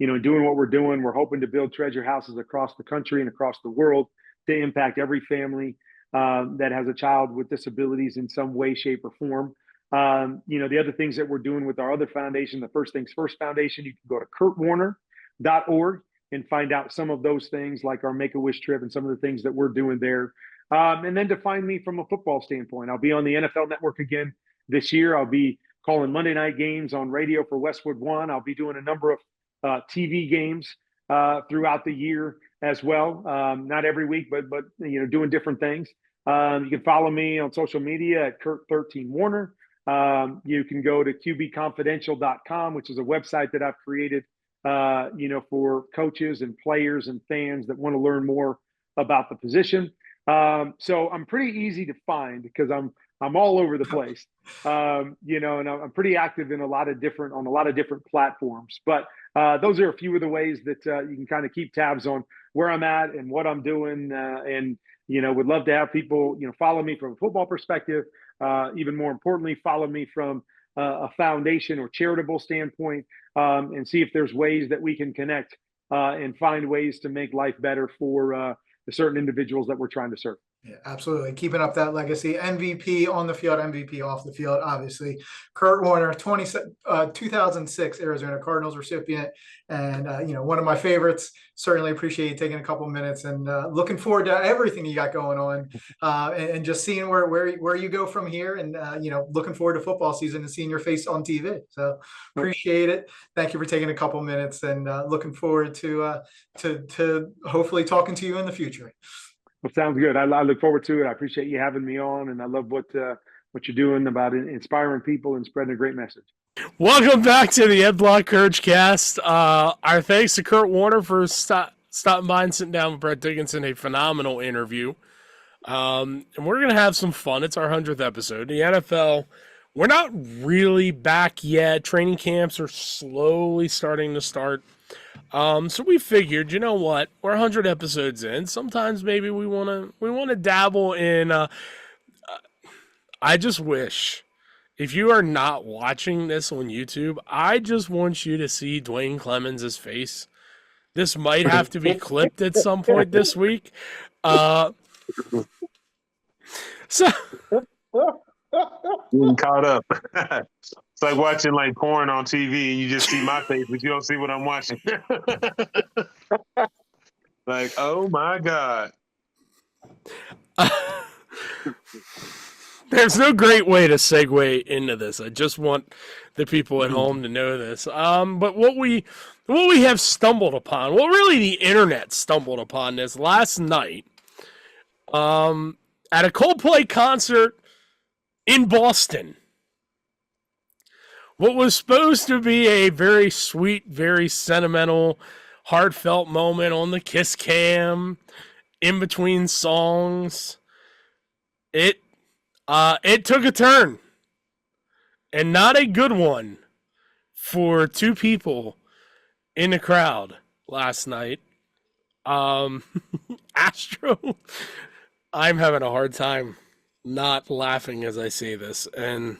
[SPEAKER 5] doing what we're doing, we're hoping to build treasure houses across the country and across the world to impact every family that has a child with disabilities in some way, shape, or form. The other things that we're doing with our other foundation, the First Things First Foundation, you can go to kurtwarner.org and find out some of those things, like our Make-A-Wish trip and some of the things that we're doing there. And then to find me from a football standpoint, I'll be on the NFL Network again this year. I'll be calling Monday night games on radio for Westwood One. I'll be doing a number of TV games throughout the year as well. Not every week, but doing different things. You can follow me on social media at Kurt13Warner. You can go to qbconfidential.com, which is a website that I've created, for coaches and players and fans that want to learn more about the position. So I'm pretty easy to find because I'm all over the place, and I'm pretty active in on a lot of different platforms. But those are a few of the ways that you can kind of keep tabs on where I'm at and what I'm doing. And would love to have people, follow me from a football perspective. Even more importantly, follow me from a foundation or charitable standpoint, and see if there's ways that we can connect and find ways to make life better for the certain individuals that we're trying to serve.
[SPEAKER 4] Yeah, absolutely. Keeping up that legacy. MVP on the field, MVP off the field, obviously. Kurt Warner, 2006 Arizona Cardinals recipient, and one of my favorites. Certainly appreciate you taking a couple of minutes, and looking forward to everything you got going on, and just seeing where you go from here, and looking forward to football season and seeing your face on TV. So appreciate it. Thank you for taking a couple of minutes, and looking forward to hopefully talking to you in the future.
[SPEAKER 5] Well, sounds good. I look forward to it. I appreciate you having me on, and I love what you're doing about inspiring people and spreading a great message.
[SPEAKER 1] Welcome back to the Ed Block CourageCast. Our thanks to Kurt Warner for stopping by and sitting down with Brett Dickinson. A phenomenal interview. And we're going to have some fun. It's our 100th episode. The NFL, we're not really back yet. Training camps are slowly starting to start. So we figured, you know what? We're 100 episodes in. Sometimes maybe we want to dabble in. I just wish, if you are not watching this on YouTube, I just want you to see Duane Clemons' face. This might have to be clipped at some point this week. So
[SPEAKER 3] Getting caught up. It's like watching porn on TV and you just see my face, but you don't see what I'm watching. Oh my God.
[SPEAKER 1] There's no great way to segue into this. I just want the people at home to know this. But what we have stumbled upon, well, really the internet stumbled upon this last night, at a Coldplay concert in Boston. What was supposed to be a very sweet, very sentimental, heartfelt moment on the kiss cam, in between songs, it took a turn, and not a good one, for two people in the crowd last night. Astro, I'm having a hard time not laughing as I say this, and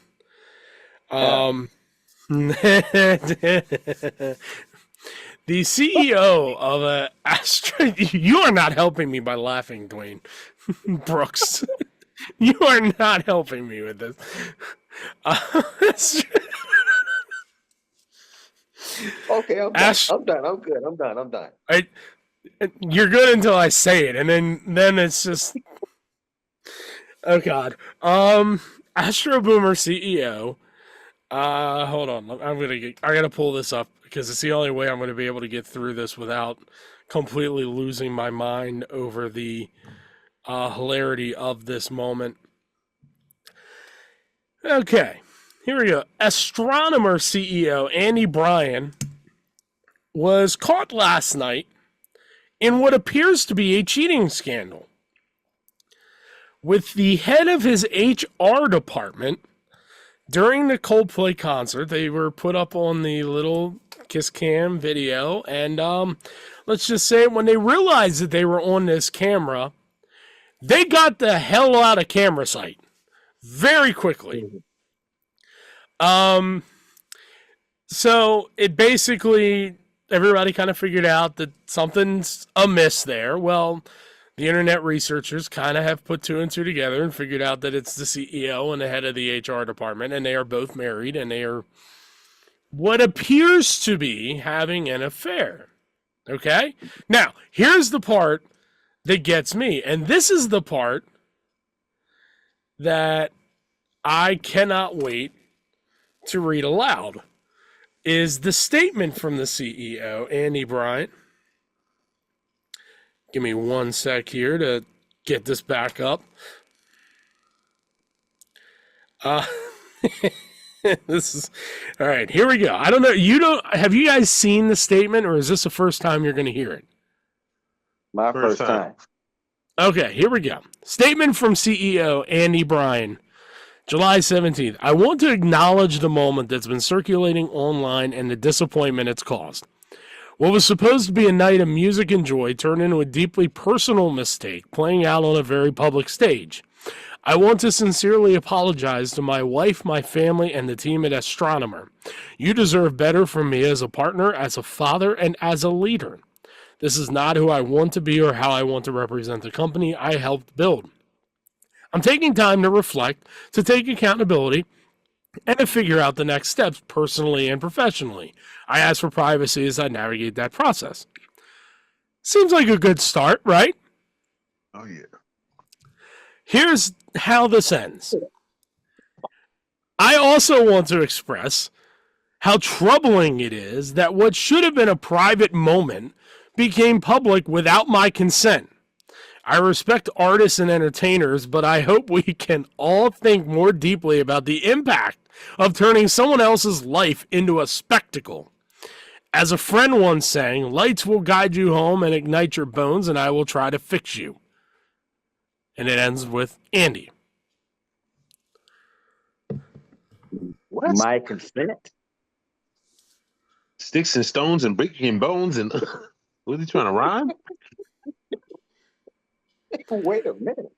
[SPEAKER 1] the CEO of Astro, you are not helping me by laughing, Duane Brooks. You are not helping me with this.
[SPEAKER 2] Okay, I'm done. I'm good. I'm done.
[SPEAKER 1] You're good until I say it, and then it's just, oh God. Astro Boomer CEO. Hold on. I gotta pull this up because it's the only way I'm gonna be able to get through this without completely losing my mind over the hilarity of this moment. Okay, here we go. Astronomer CEO Andy Bryan was caught last night in what appears to be a cheating scandal, with the head of his HR department. During the Coldplay concert, they were put up on the little kiss cam video, and let's just say when they realized that they were on this camera, they got the hell out of camera sight very quickly. So it basically, everybody kind of figured out that something's amiss there. Well, the internet researchers kind of have put two and two together and figured out that it's the CEO and the head of the HR department, and they are both married, and they are what appears to be having an affair. Okay? Now, here's the part that gets me, and this is the part that I cannot wait to read aloud, is the statement from the CEO, Andy Bryant. Give me 1 sec here to get this back up. This is all right. Here we go. I don't know. Have you guys seen the statement, or is this the first time you're going to hear it?
[SPEAKER 2] My first time.
[SPEAKER 1] Okay, here we go. Statement from CEO Andy Bryant, July 17th. I want to acknowledge the moment that's been circulating online and the disappointment it's caused. What was supposed to be a night of music and joy turned into a deeply personal mistake, playing out on a very public stage. I want to sincerely apologize to my wife, my family, and the team at Astronomer. You deserve better from me as a partner, as a father, and as a leader. This is not who I want to be or how I want to represent the company I helped build. I'm taking time to reflect, to take accountability, and to figure out the next steps personally and professionally. I ask for privacy as I navigate that process. Seems like a good start, right?
[SPEAKER 3] Oh, yeah.
[SPEAKER 1] Here's how this ends. I also want to express how troubling it is that what should have been a private moment became public without my consent. I respect artists and entertainers, but I hope we can all think more deeply about the impact of turning someone else's life into a spectacle. As a friend once sang, lights will guide you home and ignite your bones, and I will try to fix you. And it ends with Andy.
[SPEAKER 3] What?
[SPEAKER 2] My consent.
[SPEAKER 3] Sticks and stones and breaking bones and was he trying to rhyme?
[SPEAKER 2] Wait a minute.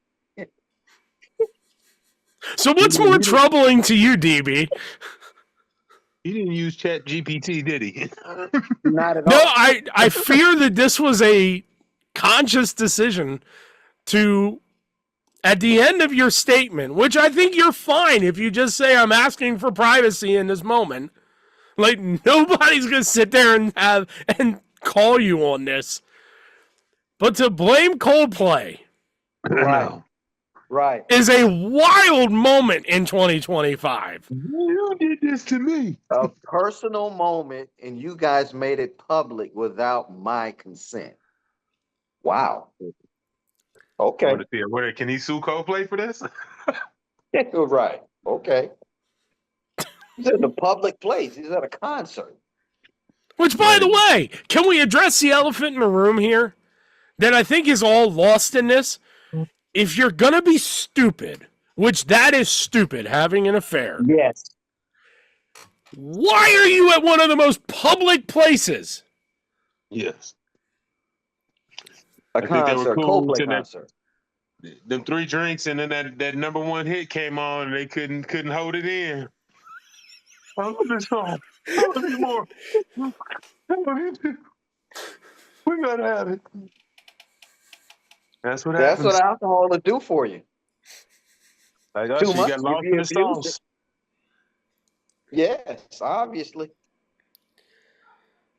[SPEAKER 1] So what's more troubling to you, DB?
[SPEAKER 3] He didn't use Chat GPT, did he?
[SPEAKER 2] Not at all.
[SPEAKER 1] No, I fear that this was a conscious decision to, at the end of your statement, which I think you're fine if you just say I'm asking for privacy in this moment. Like, nobody's going to sit there and call you on this. But to blame Coldplay
[SPEAKER 2] Right.
[SPEAKER 1] is a wild moment in 2025.
[SPEAKER 3] You did this to me.
[SPEAKER 2] A personal moment, and you guys made it public without my consent. Wow. Okay.
[SPEAKER 3] Can he sue Coldplay for this?
[SPEAKER 2] Right. Okay. He's in a public place. He's at a concert.
[SPEAKER 1] Which, by the way, can we address the elephant in the room here that I think is all lost in this? If you're going to be stupid, which that is stupid, having an affair.
[SPEAKER 2] Yes.
[SPEAKER 1] Why are you at one of the most public places?
[SPEAKER 3] Yes.
[SPEAKER 2] A concert, Coldplay concert.
[SPEAKER 3] Them 3 drinks and then that number 1 hit came on and they couldn't hold it in. I love this song. I love it more. We gotta have it. That's what happens.
[SPEAKER 2] That's what alcohol will do for you.
[SPEAKER 3] I got
[SPEAKER 2] Too
[SPEAKER 3] you.
[SPEAKER 2] much,
[SPEAKER 3] You got lost
[SPEAKER 2] you
[SPEAKER 3] in the
[SPEAKER 2] abused
[SPEAKER 3] sauce.
[SPEAKER 2] it. Yes, obviously.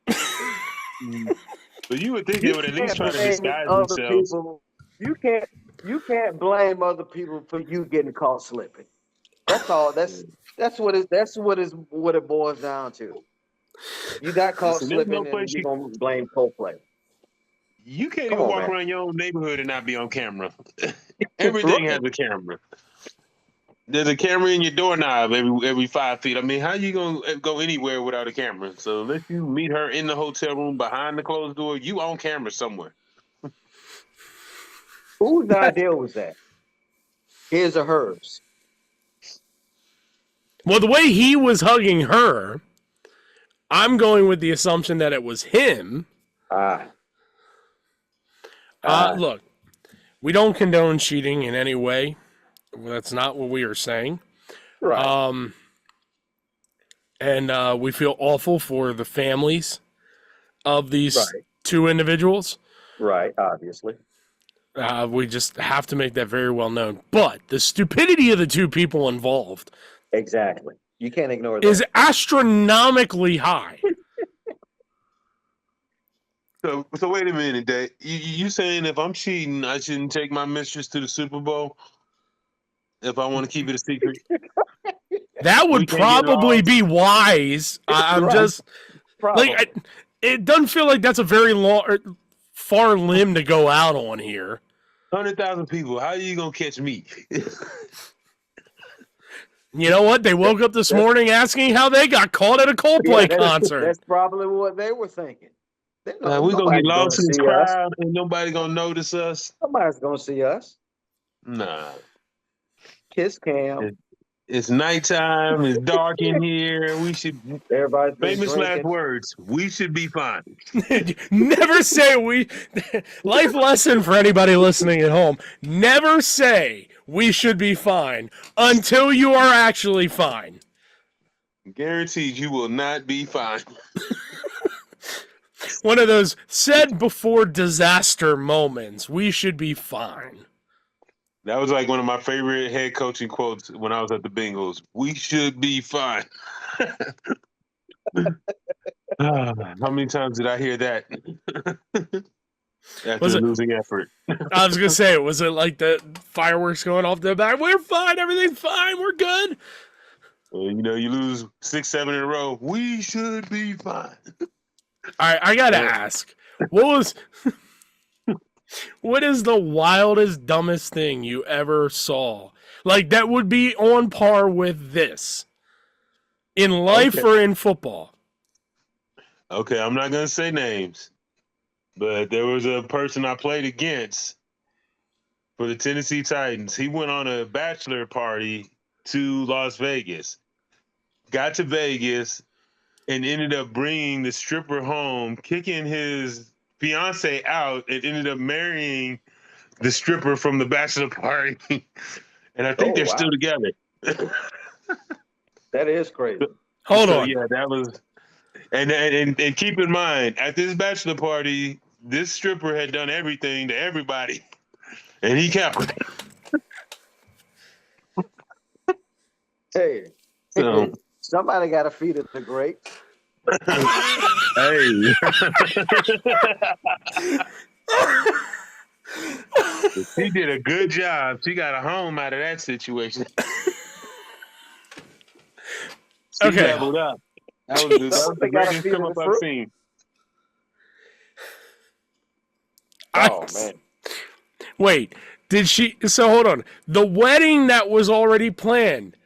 [SPEAKER 3] But you would think they would at least try to disguise themselves.
[SPEAKER 2] People. You can't blame other people for you getting caught slipping. That's all. That's what it boils down to. You got caught
[SPEAKER 3] Listen, there's
[SPEAKER 2] slipping,
[SPEAKER 3] no
[SPEAKER 2] and
[SPEAKER 3] place
[SPEAKER 2] you're gonna blame Coldplay.
[SPEAKER 3] You can't
[SPEAKER 2] Come
[SPEAKER 3] even
[SPEAKER 2] on,
[SPEAKER 3] walk
[SPEAKER 2] man.
[SPEAKER 3] around your own neighborhood and not be on camera. Everything has a camera. There's a camera in your doorknob every 5 feet. I mean, how you gonna go anywhere without a camera? So unless you meet her in the hotel room behind the closed door, you on camera somewhere.
[SPEAKER 2] Whose idea was that? His or hers?
[SPEAKER 1] Well, the way he was hugging her, I'm going with the assumption that it was him. Look, we don't condone cheating in any way. That's not what we are saying.
[SPEAKER 2] Right.
[SPEAKER 1] And we feel awful for the families of these
[SPEAKER 2] Right.
[SPEAKER 1] two individuals.
[SPEAKER 2] Right. Obviously.
[SPEAKER 1] We just have to make that very well known. But the stupidity of the two people involved
[SPEAKER 2] Exactly. You can't ignore that.
[SPEAKER 1] is astronomically high.
[SPEAKER 3] So wait a minute, Dave. You saying if I'm cheating, I shouldn't take my mistress to the Super Bowl if I want to keep it a secret?
[SPEAKER 1] That
[SPEAKER 3] We
[SPEAKER 1] would
[SPEAKER 3] can't get
[SPEAKER 1] probably
[SPEAKER 3] lost.
[SPEAKER 1] be wise. I'm
[SPEAKER 2] Right.
[SPEAKER 1] just
[SPEAKER 2] Probably.
[SPEAKER 1] like it doesn't feel like that's a very far limb to go out on here.
[SPEAKER 3] 100,000 people. How are you gonna catch me?
[SPEAKER 1] You know what? They woke up this morning asking how they got caught at a Coldplay concert.
[SPEAKER 2] That's probably what they were thinking.
[SPEAKER 3] We're gonna get lost in this
[SPEAKER 2] see us.
[SPEAKER 3] crowd and nobody gonna notice us.
[SPEAKER 2] Nobody's gonna see us.
[SPEAKER 3] Nah.
[SPEAKER 2] Kiss cam.
[SPEAKER 3] It's nighttime, it's dark in here. We should
[SPEAKER 2] Everybody's been
[SPEAKER 3] famous last
[SPEAKER 2] drinking.
[SPEAKER 3] words. We should be fine.
[SPEAKER 1] Never say we. Life lesson for anybody listening at home: never say we should be fine until you are actually fine.
[SPEAKER 3] Guaranteed you will not be fine.
[SPEAKER 1] One of those said before disaster moments. We should be fine.
[SPEAKER 3] That was like one of my favorite head coaching quotes when I was at the Bengals. We should be fine. How many times did I hear that? After
[SPEAKER 1] Was
[SPEAKER 3] a
[SPEAKER 1] it-
[SPEAKER 3] losing effort.
[SPEAKER 1] I was gonna say, was it like the fireworks going off the back? We're fine. Everything's fine. We're good.
[SPEAKER 3] Well, you know, you lose 6, 7 in a row. We should be fine.
[SPEAKER 1] All right, I gotta ask, what is the wildest, dumbest thing you ever saw? Like that would be on par with this in life
[SPEAKER 3] Okay.
[SPEAKER 1] or in football?
[SPEAKER 3] Okay, I'm not going to say names, but there was a person I played against for the Tennessee Titans. He went on a bachelor party to Las Vegas, got to Vegas, and ended up bringing the stripper home, kicking his fiance out, and ended up marrying the stripper from the bachelor party. And I think they're still together.
[SPEAKER 2] That is crazy.
[SPEAKER 1] Hold on.
[SPEAKER 3] Yeah, that was. And keep in mind, at this bachelor party, this stripper had done everything to everybody, and he kept it.
[SPEAKER 2] Hey,
[SPEAKER 3] So,
[SPEAKER 2] somebody got to feed it the grapes.
[SPEAKER 3] hey. She did a good job. She got a home out of that situation. She
[SPEAKER 1] Okay.
[SPEAKER 3] leveled up. That was the
[SPEAKER 2] They gotta
[SPEAKER 3] greatest
[SPEAKER 2] feed
[SPEAKER 3] come
[SPEAKER 2] her
[SPEAKER 3] up
[SPEAKER 2] the
[SPEAKER 3] I've
[SPEAKER 2] fruit.
[SPEAKER 3] seen.
[SPEAKER 2] Oh man.
[SPEAKER 1] Wait, did she? So hold on. The wedding that was already planned.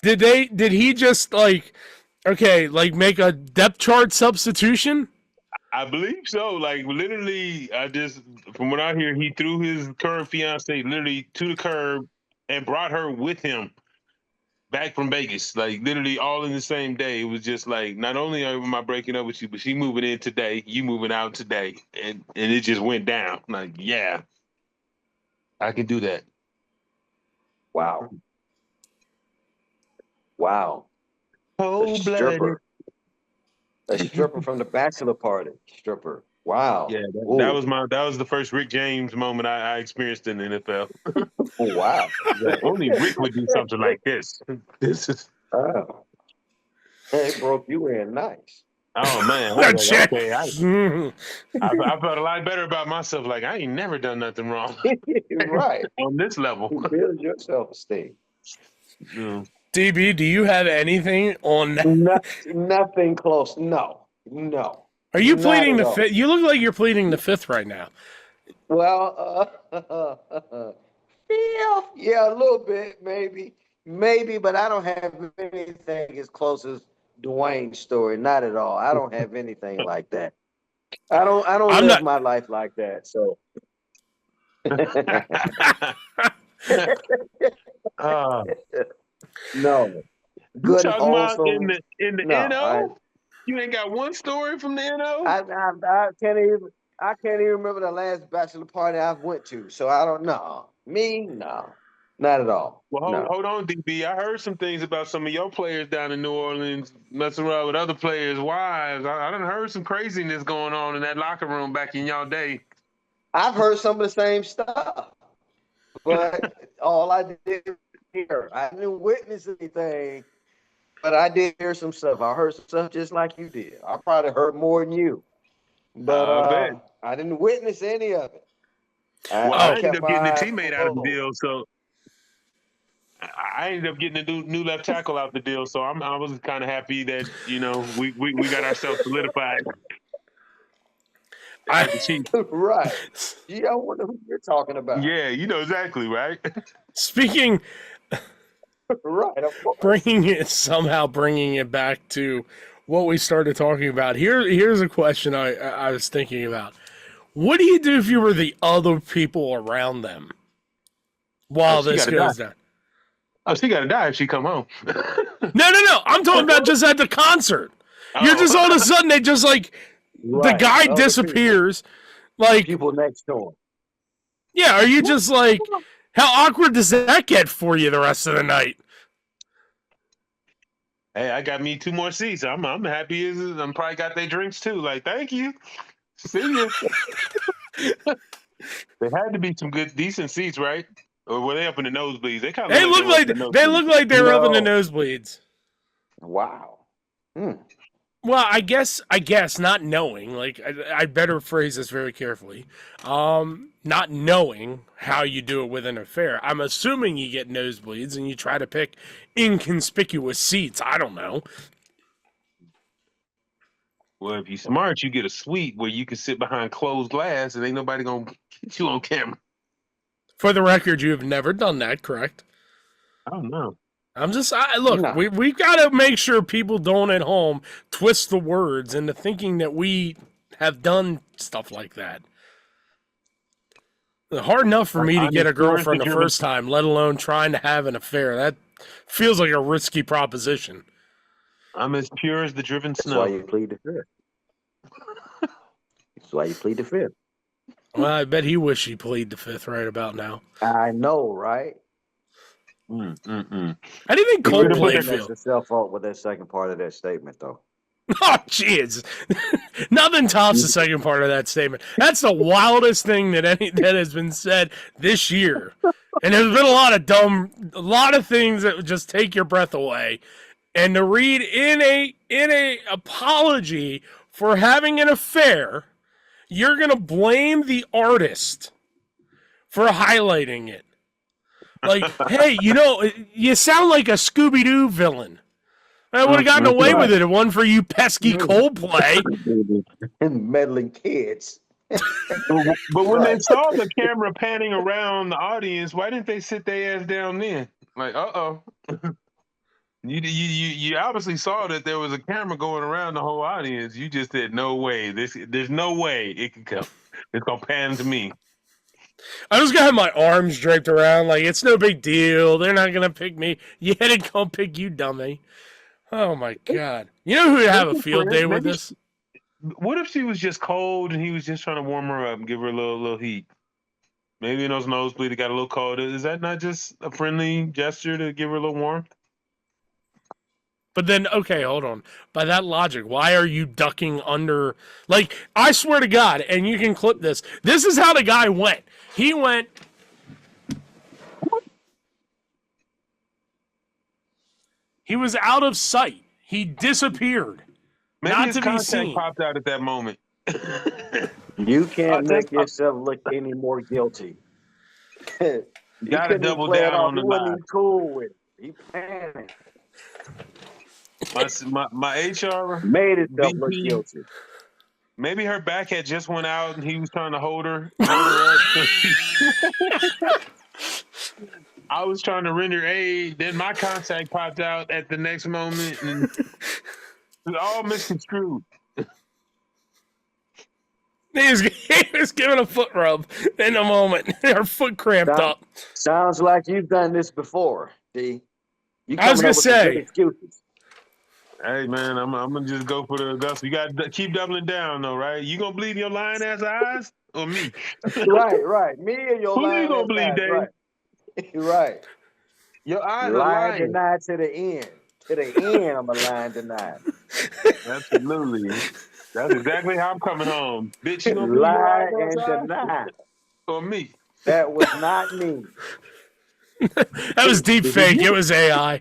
[SPEAKER 1] Did he just like make a depth chart substitution?
[SPEAKER 3] I believe so. Like literally, from what I hear, he threw his current fiance literally to the curb and brought her with him back from Vegas. Like literally all in the same day. It was just like, not only am I breaking up with you, but she moving in today, you moving out today, and it just went down. Like, yeah, I can do that.
[SPEAKER 2] Wow. Wow. A
[SPEAKER 3] Cold-blooded.
[SPEAKER 2] stripper. A stripper from the bachelor party. Stripper. Wow.
[SPEAKER 3] Yeah,
[SPEAKER 2] Ooh.
[SPEAKER 3] that was the first Rick James moment I experienced in the NFL.
[SPEAKER 2] Oh, wow.
[SPEAKER 3] Like, only Rick would do something like this. This is
[SPEAKER 2] Oh. It broke you in nice.
[SPEAKER 3] oh man. I was like, okay, I
[SPEAKER 1] Mhm.
[SPEAKER 3] felt a lot better about myself. Like I ain't never done nothing wrong
[SPEAKER 2] Right.
[SPEAKER 3] on this level.
[SPEAKER 2] You build your self-esteem.
[SPEAKER 3] Yeah.
[SPEAKER 1] DB, do you have anything on that?
[SPEAKER 2] Nothing close. No.
[SPEAKER 1] Are you
[SPEAKER 2] Not
[SPEAKER 1] pleading
[SPEAKER 2] at
[SPEAKER 1] the
[SPEAKER 2] all.
[SPEAKER 1] fifth? You look like you're pleading the fifth right now.
[SPEAKER 2] Well, yeah, a little bit, maybe, but I don't have anything as close as Duane's story. Not at all. I don't have anything like that. I don't
[SPEAKER 1] I'm
[SPEAKER 2] live
[SPEAKER 1] not-
[SPEAKER 2] my life like that. So, no.
[SPEAKER 3] You
[SPEAKER 2] Good,
[SPEAKER 3] talking about
[SPEAKER 2] wholesome.
[SPEAKER 3] in the
[SPEAKER 2] No,
[SPEAKER 3] NO? You ain't got one story from the NO?
[SPEAKER 2] I can't even. I can't even remember the last bachelor party I went to, so I don't know. Me, no, not at all.
[SPEAKER 3] Well,
[SPEAKER 2] No.
[SPEAKER 3] hold on, DB. I heard some things about some of your players down in New Orleans messing around with other players' wives. I done heard some craziness going on in that locker room back in y'all day.
[SPEAKER 2] I've heard some of the same stuff, but all I did hear, I didn't witness anything, but I did hear some stuff. I heard some stuff just like you did. I probably heard more than you, but
[SPEAKER 3] I bet.
[SPEAKER 2] I didn't witness any of it.
[SPEAKER 3] Well, I ended
[SPEAKER 2] kept
[SPEAKER 3] up
[SPEAKER 2] my
[SPEAKER 3] getting a
[SPEAKER 2] eyes
[SPEAKER 3] teammate out of the
[SPEAKER 2] closed.
[SPEAKER 3] deal, so I ended up getting a new left tackle out the deal. So I was kind of happy that we got ourselves solidified.
[SPEAKER 2] Right. Yeah, I wonder who you're talking about.
[SPEAKER 3] Yeah, you know exactly, right?
[SPEAKER 1] Speaking,
[SPEAKER 2] Right, of course.
[SPEAKER 1] bringing it back to what we started talking about. Here's a question I was thinking about. What do you do if you were the other people around them while this goes down?
[SPEAKER 3] Oh, she got to die if she come home.
[SPEAKER 1] No. I'm talking about just at the concert. You're just all of a sudden they just like the guy disappears. Like
[SPEAKER 2] people next door.
[SPEAKER 1] Yeah, are you just like, how awkward does that get for you the rest of the night?
[SPEAKER 3] Hey, I got me 2 more seats. I'm happy. I'm probably got their drinks too. Like, thank you. See you. There had to be some good, decent seats, right? Or were they up in the nosebleeds? They kind of
[SPEAKER 1] look like they were up in the nosebleeds.
[SPEAKER 2] Wow.
[SPEAKER 1] Well, I guess not knowing, like I better phrase this very carefully. Not knowing how you do it with an affair. I'm assuming you get nosebleeds and you try to pick inconspicuous seats. I don't know.
[SPEAKER 3] Well, if you're smart, you get a suite where you can sit behind closed glass and ain't nobody gonna get you on camera.
[SPEAKER 1] For the record, you have never done that, correct?
[SPEAKER 3] I don't know.
[SPEAKER 1] Look, we've got to make sure people don't at home twist the words into thinking that we have done stuff like that. Hard enough for me to get a girlfriend the first time, let alone trying to have an affair. That feels like a risky proposition.
[SPEAKER 3] I'm as pure as the driven snow.
[SPEAKER 2] That's why you plead the fifth. That's why you plead the fifth.
[SPEAKER 1] Well, I bet he wished he plead the fifth right about now.
[SPEAKER 2] I know, right?
[SPEAKER 1] How do you think Coldplay feel?
[SPEAKER 2] Yourself out with that second part of that statement, though.
[SPEAKER 1] Oh, jeez. Nothing tops the second part of that statement. That's the wildest thing that has been said this year. And there's been a lot of things that would just take your breath away. And to read in a apology for having an affair, you're going to blame the artist for highlighting it. Like, hey, you sound like a Scooby-Doo villain. I would have gotten away with it if it wasn't for you pesky Coldplay.
[SPEAKER 2] And meddling kids.
[SPEAKER 3] But when they saw the camera panning around the audience, why didn't they sit their ass down then? Like, You obviously saw that there was a camera going around the whole audience. You just said, no way. There's no way it can come. It's going to pan to me.
[SPEAKER 1] I was going to have my arms draped around like, it's no big deal. They're not going to pick me. Yeah, they're going to pick you, dummy. Oh, my God. You know who would have a field day with this?
[SPEAKER 3] What if she was just cold and he was just trying to warm her up and give her a little heat? Maybe in those nosebleeds, it got a little cold. Is that not just a friendly gesture to give her a little warmth?
[SPEAKER 1] But then, okay, hold on. By that logic, why are you ducking under? Like, I swear to God, and you can clip this. This is how the guy went. He went. He was out of sight. He disappeared.
[SPEAKER 3] Maybe
[SPEAKER 1] not
[SPEAKER 3] his
[SPEAKER 1] to be seen.
[SPEAKER 3] popped out at that moment.
[SPEAKER 2] You can't make yourself look any more guilty.
[SPEAKER 3] You gotta double down on the lie.
[SPEAKER 2] He cool with it. He panicked.
[SPEAKER 3] My HR
[SPEAKER 2] made itself look guilty.
[SPEAKER 3] Maybe her back had just went out and he was trying to hold her up. I was trying to render aid. Then my contact popped out at the next moment, and it was all misconstrued.
[SPEAKER 1] He was giving a foot rub in a moment. Her foot cramped up.
[SPEAKER 2] Sounds like you've done this before, D.
[SPEAKER 1] I was gonna say.
[SPEAKER 3] Hey man, I'm gonna just go for the Augusta. You got to keep doubling down though, right? You gonna believe your lying ass eyes or me?
[SPEAKER 2] Right. Me and your
[SPEAKER 3] Who you
[SPEAKER 2] lying
[SPEAKER 3] gonna
[SPEAKER 2] ass
[SPEAKER 3] believe,
[SPEAKER 2] eyes,
[SPEAKER 3] Dave?
[SPEAKER 2] right. Right.
[SPEAKER 3] Your eyes are
[SPEAKER 2] Lying
[SPEAKER 3] lying.
[SPEAKER 2] denied to the end. To the end, I'm a lying denied.
[SPEAKER 3] Absolutely. That's exactly how I'm coming home. Bitch, you gonna believe your
[SPEAKER 2] Lie
[SPEAKER 3] lying ass
[SPEAKER 2] and
[SPEAKER 3] eyes
[SPEAKER 2] deny.
[SPEAKER 3] or me?
[SPEAKER 2] That was not me.
[SPEAKER 1] That was deep
[SPEAKER 3] If
[SPEAKER 1] fake. It
[SPEAKER 3] you
[SPEAKER 1] was AI.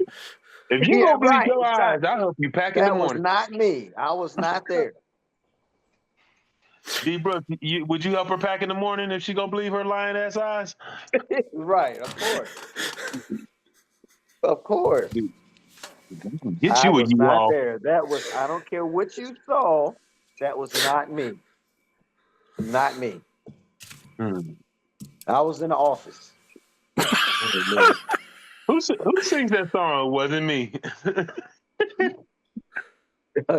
[SPEAKER 3] if you
[SPEAKER 2] Yeah,
[SPEAKER 3] gonna believe
[SPEAKER 2] right.
[SPEAKER 3] your eyes,
[SPEAKER 2] Exactly.
[SPEAKER 3] I'll help you pack in the
[SPEAKER 2] That was
[SPEAKER 3] morning.
[SPEAKER 2] not me. I was not there.
[SPEAKER 3] D Brooks, would you help her pack in the morning if she gonna believe her lying ass eyes?
[SPEAKER 2] Right, of course. Of course.
[SPEAKER 3] Get
[SPEAKER 2] I
[SPEAKER 3] you a
[SPEAKER 2] was not
[SPEAKER 3] U-Haul.
[SPEAKER 2] there. That was, I don't care what you saw, that was not me. Not me.
[SPEAKER 3] Hmm.
[SPEAKER 2] I was in the office.
[SPEAKER 3] Oh, man. Who sings that song? It wasn't me.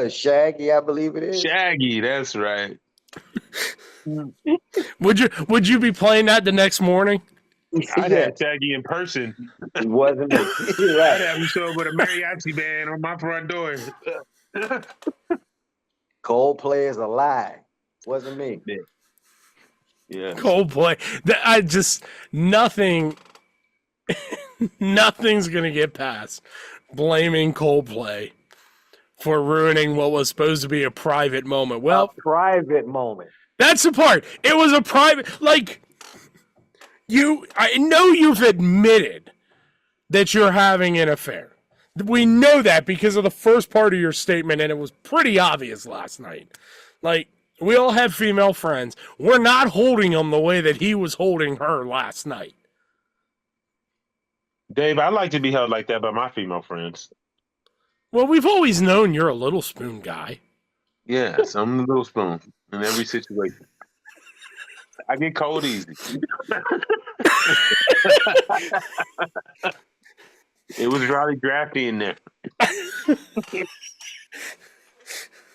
[SPEAKER 2] Shaggy, I believe it is.
[SPEAKER 3] Shaggy, that's right.
[SPEAKER 1] Would you be playing that the next morning?
[SPEAKER 3] I'd
[SPEAKER 2] Yes,
[SPEAKER 3] have Shaggy in person.
[SPEAKER 2] it wasn't me. Right.
[SPEAKER 3] I'd have him show up with a mariachi band on my front door.
[SPEAKER 2] Coldplay is a lie. Wasn't me.
[SPEAKER 3] Yeah.
[SPEAKER 1] Coldplay. I just nothing. Nothing's gonna get past blaming Coldplay for ruining what was supposed to be a private moment.
[SPEAKER 2] A
[SPEAKER 1] Well,
[SPEAKER 2] private moment.
[SPEAKER 1] that's the part. It was a private. Like I know you've admitted that you're having an affair. We know that because of the first part of your statement, and it was pretty obvious last night. Like, we all have female friends. We're not holding him the way that he was holding her last night.
[SPEAKER 3] Dave, I like to be held like that by my female friends.
[SPEAKER 1] Well, we've always known you're a little spoon guy.
[SPEAKER 3] Yes, I'm the little spoon in every situation. I get cold easy. It was really drafty in there.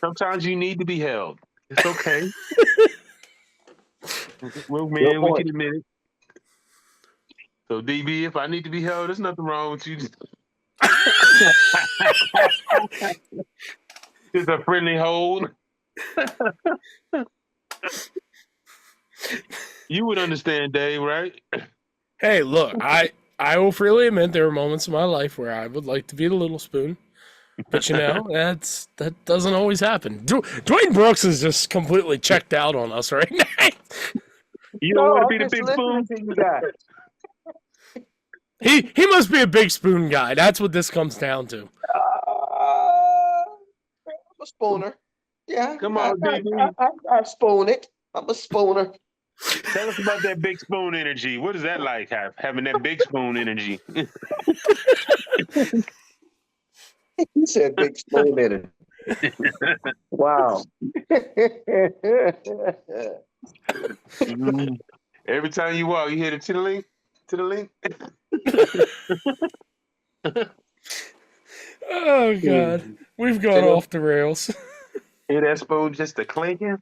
[SPEAKER 3] Sometimes you need to be held. It's okay. Well, man, we can admit it. So, DB, if I need to be held, there's nothing wrong with you. Just a friendly hold. You would understand, Dave, right?
[SPEAKER 1] Hey, look, I will freely admit there were moments in my life where I would like to be the little spoon. But that doesn't always happen. Duane Brooks is just completely checked out on us right now.
[SPEAKER 3] You don't want to
[SPEAKER 2] I'm
[SPEAKER 3] be the
[SPEAKER 2] just
[SPEAKER 3] big
[SPEAKER 2] listening
[SPEAKER 3] spoon?
[SPEAKER 2] to you guys.
[SPEAKER 1] He must be a big spoon guy. That's what this comes down to.
[SPEAKER 2] I'm a spooner. Yeah.
[SPEAKER 3] Come on, DB.
[SPEAKER 2] I spoon it. I'm a spooner.
[SPEAKER 3] Tell us about that big spoon energy. What is that like, having that big spoon energy?
[SPEAKER 2] He said big spoon in it. Wow.
[SPEAKER 3] Every time you walk, you hear the to the link.
[SPEAKER 1] Oh, God. We've gone off the rails.
[SPEAKER 3] Hear that spoon just a clinking?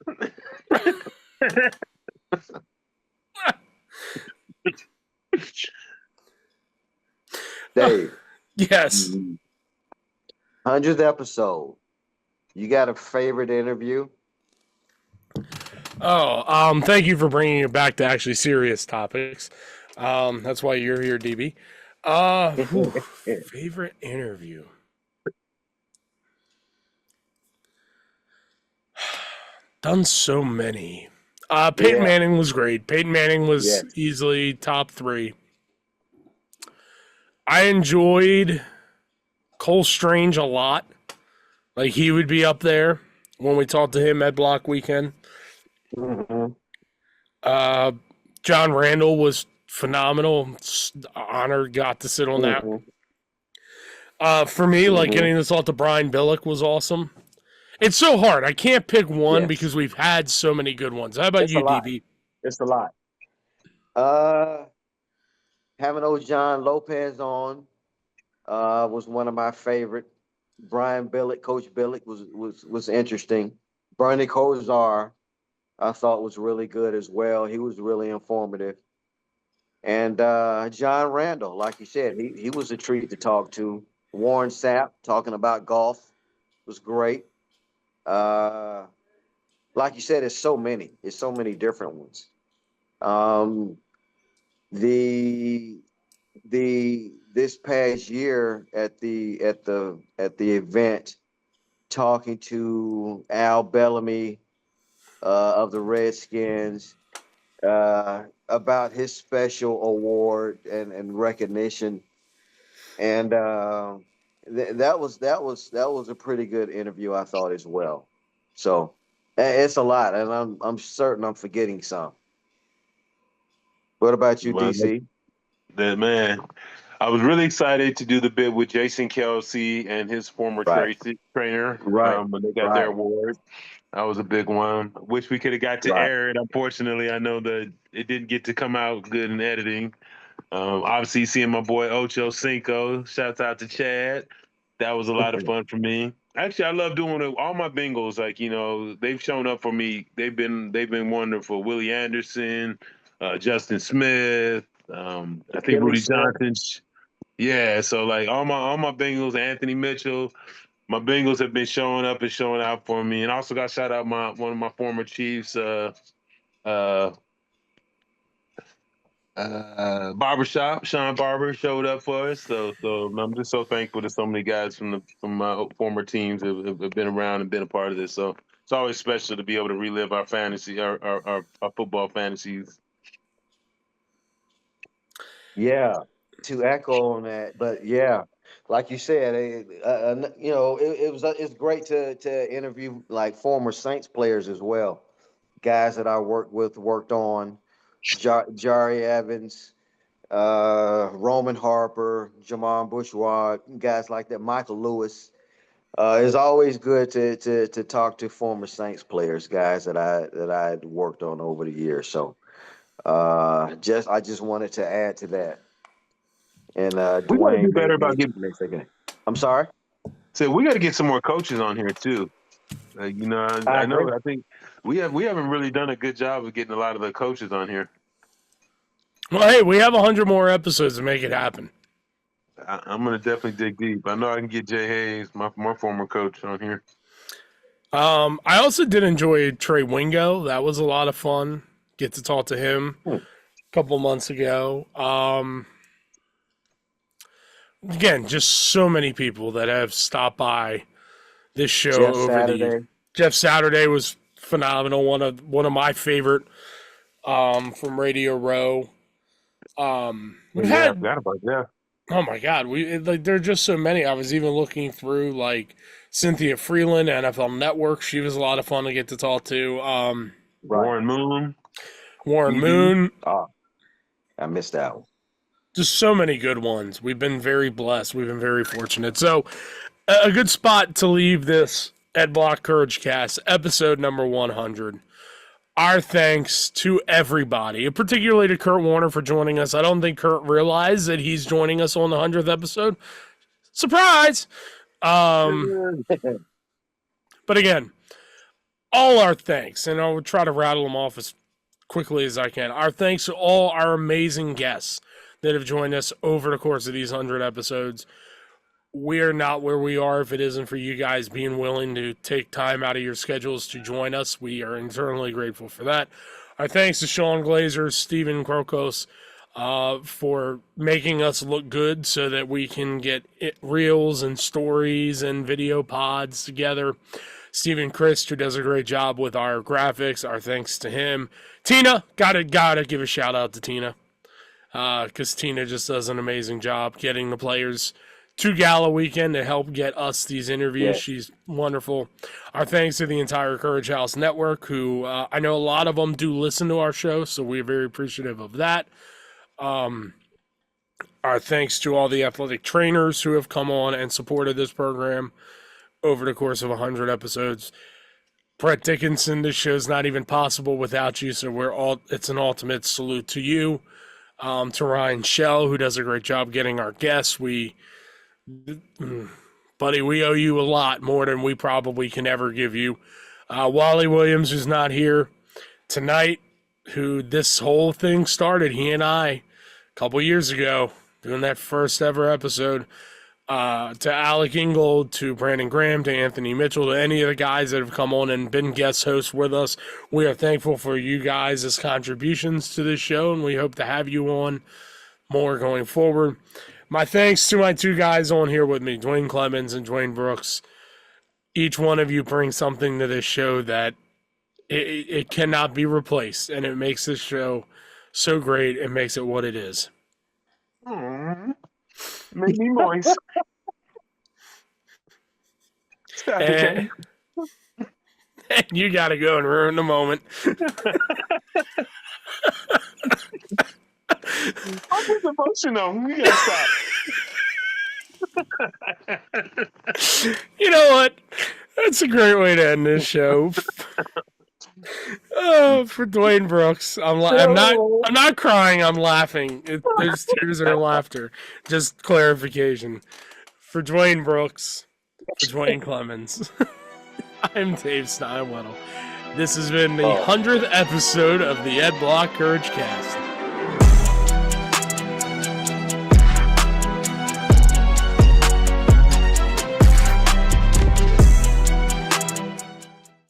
[SPEAKER 2] Dave,
[SPEAKER 1] Yes.
[SPEAKER 2] 100th episode. You got a favorite interview?
[SPEAKER 1] Oh, thank you for bringing it back to actually serious topics. That's why you're here, DB. Favorite interview. Done so many. Peyton Manning was great. Peyton Manning was easily top 3. I enjoyed Cole Strange a lot. Like, he would be up there when we talked to him at Block Weekend.
[SPEAKER 2] Mm-hmm.
[SPEAKER 1] John Randall was phenomenal. Honored got to sit on that. For me, like getting to talk to Brian Billick was awesome. It's so hard. I can't pick one because we've had so many good ones. How about you, DB?
[SPEAKER 2] It's a lot. Having old John Lopez on was one of my favorite. Brian Billick, Coach Billick was interesting. Bernie Kosar, I thought was really good as well. He was really informative. And John Randall, like you said, he was a treat to talk to. Warren Sapp talking about golf. was great. Like you said, it's so many different ones. This past year at the event, talking to Al Bellamy of the Redskins about his special award and recognition, and that was a pretty good interview, I thought, as well. So it's a lot, and I'm certain I'm forgetting some. What about you,
[SPEAKER 3] Well,
[SPEAKER 2] DC?
[SPEAKER 3] man, I was really excited to do the bit with Jason Kelsey and his former
[SPEAKER 2] Right.
[SPEAKER 3] trainer
[SPEAKER 2] Right.
[SPEAKER 3] when they got
[SPEAKER 2] Right.
[SPEAKER 3] their award. That was a big one. Wish we could have got to
[SPEAKER 2] Right.
[SPEAKER 3] air it. Unfortunately, I know that it didn't get to come out good in editing. Obviously, seeing my boy Ocho Cinco, shouts out to Chad. That was a lot of fun for me. Actually, I love doing it. All my Bengals, like, they've shown up for me. They've been wonderful. Willie Anderson, Justin Smith, I think Rudy Johnson. Yeah, so like all my Bengals, Anthony Mitchell, my Bengals have been showing up and showing out for me. And also got shout out one of my former Chiefs, Barbershop, Sean Barber showed up for us. So I'm just so thankful to so many guys from my former teams have been around and been a part of this. So it's always special to be able to relive our fantasy, our football fantasies.
[SPEAKER 2] Yeah, to echo on that, but yeah, like you said, it's great to interview like former Saints players as well, guys that I worked on, Jari Evans, Roman Harper, Jamon Bourgeois, guys like that, Michael Lewis. It's always good to talk to former Saints players, guys that I had worked on over the years. So I just wanted to add to that. And
[SPEAKER 3] We got to
[SPEAKER 2] Duane
[SPEAKER 3] do better about
[SPEAKER 2] made
[SPEAKER 3] getting.
[SPEAKER 2] second. I'm sorry.
[SPEAKER 3] So we got to get some more coaches on here too. I know.
[SPEAKER 2] agree.
[SPEAKER 3] I think we haven't really done a good job of getting a lot of the coaches on here.
[SPEAKER 1] Well, hey, we have 100 more episodes to make it happen.
[SPEAKER 3] I'm gonna definitely dig deep. I know I can get Jay Hayes, my former coach, on here.
[SPEAKER 1] I also did enjoy Trey Wingo. That was a lot of fun. Get to talk to him a couple months ago. Again, just so many people that have stopped by this show
[SPEAKER 2] Jeff
[SPEAKER 1] over
[SPEAKER 2] Saturday.
[SPEAKER 1] the years. Jeff Saturday was phenomenal. One of my favorite from Radio Row. We've
[SPEAKER 3] I
[SPEAKER 1] had,
[SPEAKER 3] forgot about that.
[SPEAKER 1] oh my God, there are just so many. I was even looking through like Cynthia Freeland, NFL Network. She was a lot of fun to get to talk to.
[SPEAKER 3] Warren Moon.
[SPEAKER 1] Warren
[SPEAKER 3] EB.
[SPEAKER 1] Moon.
[SPEAKER 2] Oh, I missed out.
[SPEAKER 1] Just so many good ones. We've been very blessed. We've been very fortunate. So a good spot to leave this Ed Block CourageCast, episode number 100. Our thanks to everybody, particularly to Kurt Warner for joining us. I don't think Kurt realized that he's joining us on the 100th episode. Surprise! But again, all our thanks, and I'll try to rattle them off as quickly as I can. Our thanks to all our amazing guests that have joined us over the course of these 100 episodes. We're not where we are if it isn't for you guys being willing to take time out of your schedules to join us. We are eternally grateful for that. Our thanks to Sean Glazer, Stephen Krokos, for making us look good so that we can get reels and stories and video pods together. Stephen Christ, who does a great job with our graphics. Our thanks to him. Tina, gotta give a shout out to Tina. Because Tina just does an amazing job getting the players to Gala Weekend to help get us these interviews.
[SPEAKER 2] Yes.
[SPEAKER 1] She's wonderful. Our thanks to the entire Courage House Network, who I know a lot of them do listen to our show, so we're very appreciative of that. Our thanks to all the athletic trainers who have come on and supported this program over the course of 100 episodes. Brett Dickinson, this show's not even possible without you, so it's an ultimate salute to you. To Ryan Shell, who does a great job getting our guests. Buddy, we owe you a lot more than we probably can ever give you. Wally Williams, who's not here tonight, who this whole thing started, he and I, a couple years ago, doing that first ever episode. to Alec Ingold, to Brandon Graham, to Anthony Mitchell, to any of the guys that have come on and been guest hosts with us. We are thankful for you guys' contributions to this show, and we hope to have you on more going forward. My thanks to my two guys on here with me, Duane Clemons and Duane Brooks. Each one of you brings something to this show that it cannot be replaced, and it makes this show so great. It makes it what it is.
[SPEAKER 3] Make me moist.
[SPEAKER 1] And you got to go and ruin the moment.
[SPEAKER 3] I'm just emotional. You gotta stop.
[SPEAKER 1] You know what? That's a great way to end this show. For Duane Brooks, I'm not crying. I'm laughing. There's tears or laughter. Just clarification. For Duane Brooks, for Duane Clemons, I'm Dave Steinwedel. This has been the 100th episode of the Ed Block CourageCast.